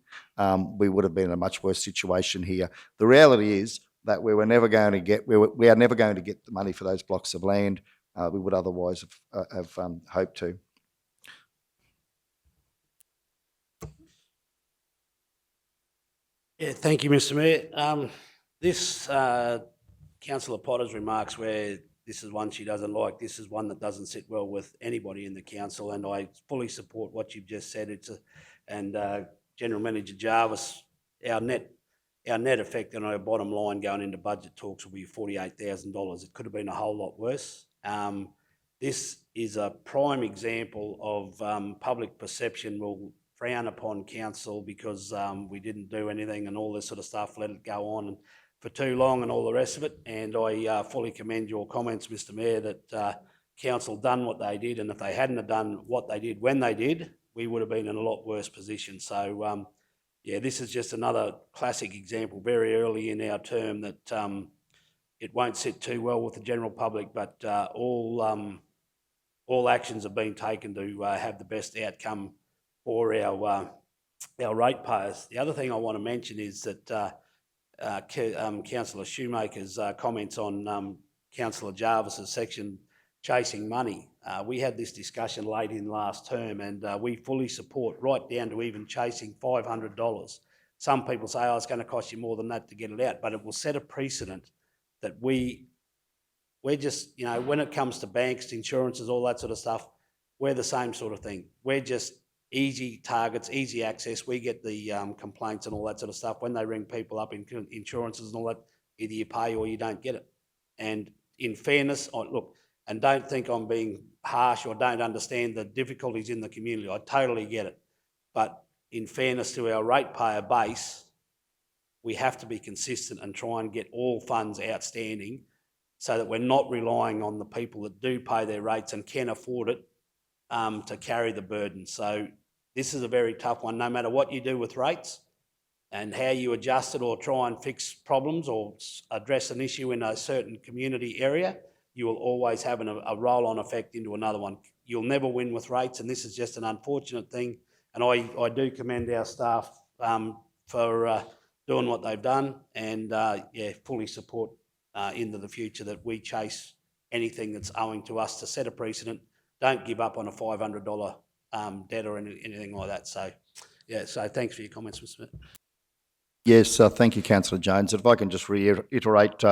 we would have been in a much worse situation here. The reality is that we are never going to get the money for those blocks of land we would otherwise have hoped to. Yeah, thank you, Mr. Mayor. This Councillor Potter's remarks, where this is one she doesn't like, this is one that doesn't sit well with anybody in the council, and I fully support what you've just said. And General Manager Jarvis, our net effect on our bottom line going into budget talks will be $48,000. It could have been a whole lot worse. This is a prime example of public perception will frown upon council because we didn't do anything and all this sort of stuff, let it go on for too long and all the rest of it. And I fully commend your comments, Mr Mayor, that council done what they did, and if they hadn't have done what they did when they did, we would have been in a lot worse position. So, yeah, this is just another classic example very early in our term that it won't sit too well with the general public, but all actions have been taken to have the best outcome for our ratepayers. The other thing I want to mention is that Councillor Shoemaker's comments on Councillor Jarvis's section chasing money. We had this discussion late in last term, and we fully support right down to even chasing $500. Some people say, oh, it's going to cost you more than that to get it out, but it will set a precedent that we're just, you know, when it comes to banks, insurances, all that sort of stuff, we're the same sort of thing. We're just easy targets, easy access. We get the complaints and all that sort of stuff. When they ring people up in insurances and all that, either you pay or you don't get it. And in fairness, look, and don't think I'm being harsh or don't understand the difficulties in the community. I totally get it. But in fairness to our ratepayer base, we have to be consistent and try and get all funds outstanding so that we're not relying on the people that do pay their rates and can afford it to carry the burden. So this is a very tough one, no matter what you do with rates and how you adjust it or try and fix problems or address an issue in a certain community area, you will always have a roll-on effect into another one. You'll never win with rates, and this is just an unfortunate thing. And I do commend our staff for doing what they've done, and yeah, fully support into the future that we chase anything that's owing to us to set a precedent. Don't give up on a $500 debt or anything like that. So, yeah, so thanks for your comments, Mr. Smith. Yes, thank you, Councillor Jones. If I can just reiterate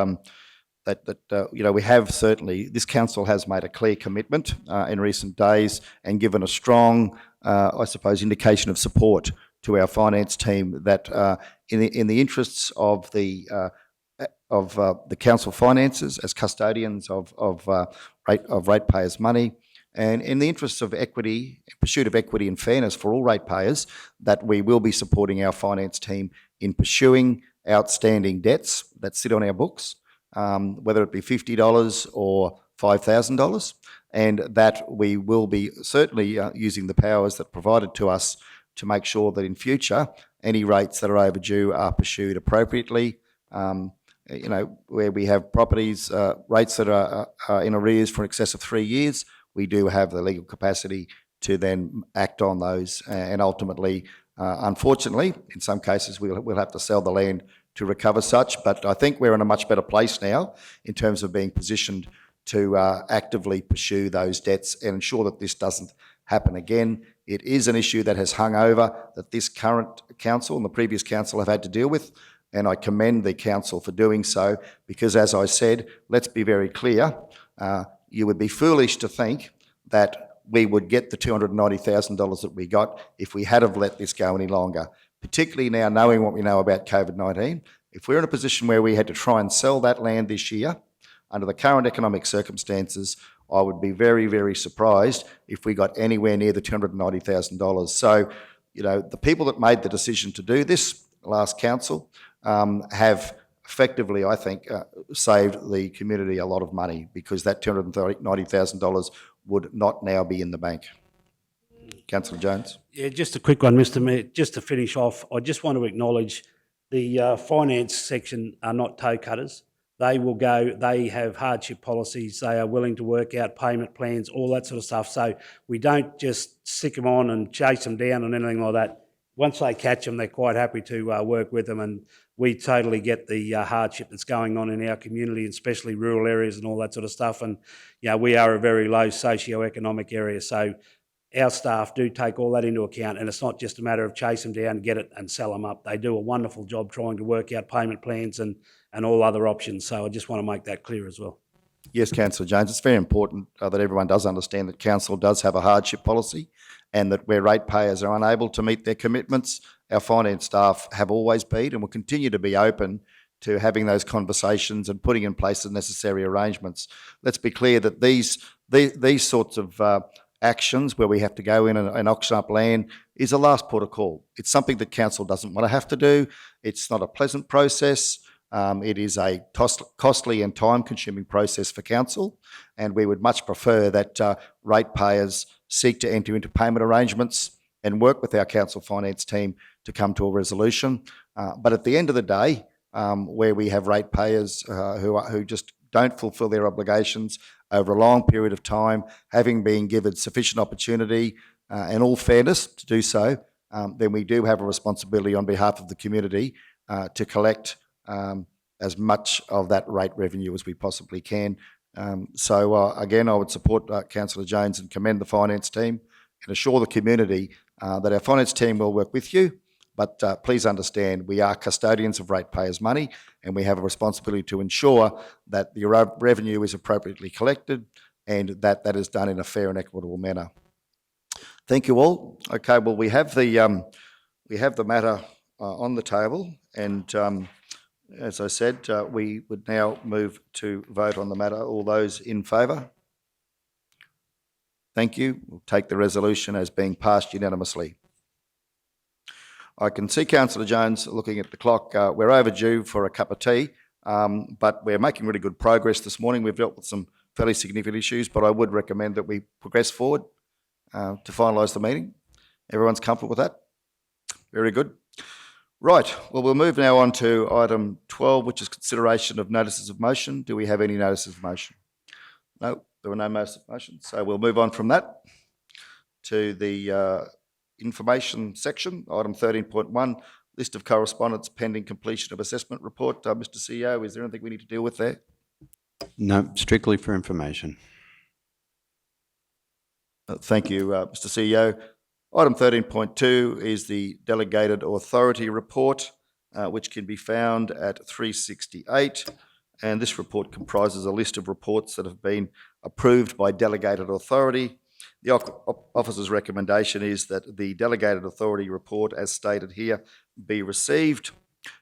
that you know, we have certainly, this council has made a clear commitment in recent days and given a strong, I suppose, indication of support to our finance team that in the interests of the council finances as custodians of ratepayers' money, and in the interests of equity, pursuit of equity and fairness for all ratepayers, that we will be supporting our finance team in pursuing outstanding debts that sit on our books, whether it be $50 or $5,000, and that we will be certainly using the powers that are provided to us to make sure that in future any rates that are overdue are pursued appropriately. You know, where we have properties, rates that are in arrears for in excess of 3 years, we do have the legal capacity to then act on those, and ultimately, unfortunately, in some cases, we'll have to sell the land to recover such. But I think we're in a much better place now in terms of being positioned to actively pursue those debts and ensure that this doesn't happen again. It is an issue that has hung over, that this current council and the previous council have had to deal with, and I commend the council for doing so, because as I said, let's be very clear, you would be foolish to think that we would get the $290,000 that we got if we had have let this go any longer, particularly now knowing what we know about COVID-19. If we're in a position where we had to try and sell that land this year, under the current economic circumstances, I would be very, very surprised if we got anywhere near the $290,000. So, you know, the people that made the decision to do this, last council, have effectively, I think, saved the community a lot of money, because that $290,000 would not now be in the bank. Councillor Jones. Yeah, just a quick one, Mr Mayor. Just to finish off, I just want to acknowledge the finance section are not toe cutters. They will go, they have hardship policies, they are willing to work out payment plans, all that sort of stuff. So we don't just stick them on and chase them down and anything like that. Once they catch them, they're quite happy to work with them, and we totally get the hardship that's going on in our community, especially rural areas and all that sort of stuff. And, you know, we are a very low socio-economic area, so our staff do take all that into account, and it's not just a matter of chase them down, get it and sell them up. They do a wonderful job trying to work out payment plans and all other options. So I just want to make that clear as well. Yes, Councillor Jones, it's very important that everyone does understand that council does have a hardship policy, and that where ratepayers are unable to meet their commitments our finance staff have always been and will continue to be open to having those conversations and putting in place the necessary arrangements. Let's be clear that these sorts of actions where we have to go in and auction up land is a last port of call. It's something that council doesn't want to have to do. It's not a pleasant process. It is a costly and time-consuming process for council, and we would much prefer that ratepayers seek to enter into payment arrangements and work with our council finance team to come to a resolution. But at the end of the day, where we have ratepayers who just don't fulfil their obligations over a long period of time, having been given sufficient opportunity and all fairness to do so, then we do have a responsibility on behalf of the community to collect as much of that rate revenue as we possibly can. Again, I would support Councillor Jones and commend the finance team and assure the community that our finance team will work with you. But please understand, we are custodians of ratepayers' money, and we have a responsibility to ensure that the revenue is appropriately collected and that that is done in a fair and equitable manner. Thank you all. Okay, well, we have the matter on the table, and as I said, we would now move to vote on the matter. All those in favour? Thank you. We'll take the resolution as being passed unanimously. I can see Councillor Jones looking at the clock. We're overdue for a cup of tea, but we're making really good progress this morning. We've dealt with some fairly significant issues, but I would recommend that we progress forward to finalise the meeting. Everyone's comfortable with that? Very good. Right, well, we'll move now on to item 12, which is consideration of notices of motion. Do we have any notices of motion? No, there were no notices of motion. So we'll move on from that to the information section, item 13.1, list of correspondence pending completion of assessment report. Mr. CEO, is there anything we need to deal with there? No, strictly for information. Thank you, Mr. CEO. Item 13.2 is the delegated authority report, which can be found at 368. And this report comprises a list of reports that have been approved by delegated authority. The officer's recommendation is that the delegated authority report, as stated here, be received.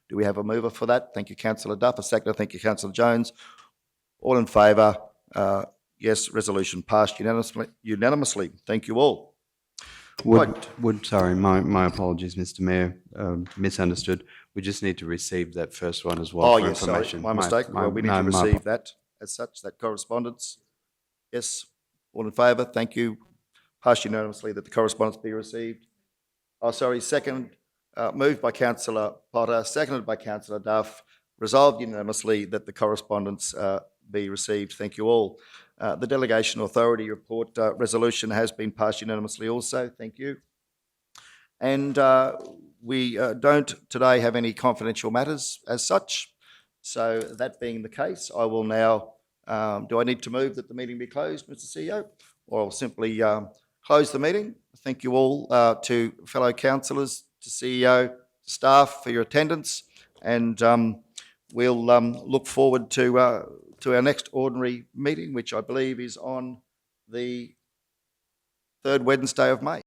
Do we have a mover for that? Thank you, Councillor Duff. A seconder. Thank you, Councillor Jones. All in favour? Yes, resolution passed unanimously. Thank you all. Sorry, my apologies, Mr. Mayor, misunderstood. We just need to receive that first one as well for information. Sorry, my mistake. We need to receive that as such, that correspondence. Yes, all in favour? Thank you. Passed unanimously that the correspondence be received. Oh, sorry, second, moved by Councillor Potter, seconded by Councillor Duff, resolved unanimously that the correspondence be received. Thank you all. The delegation authority report resolution has been passed unanimously also. Thank you. And we don't today have any confidential matters as such. So that being the case, I will now, do I need to move that the meeting be closed, Mr. CEO? Or I'll simply close the meeting. Thank you all to fellow councillors, to CEO, to staff for your attendance. And we'll look forward to our next ordinary meeting, which I believe is on the third Wednesday of May.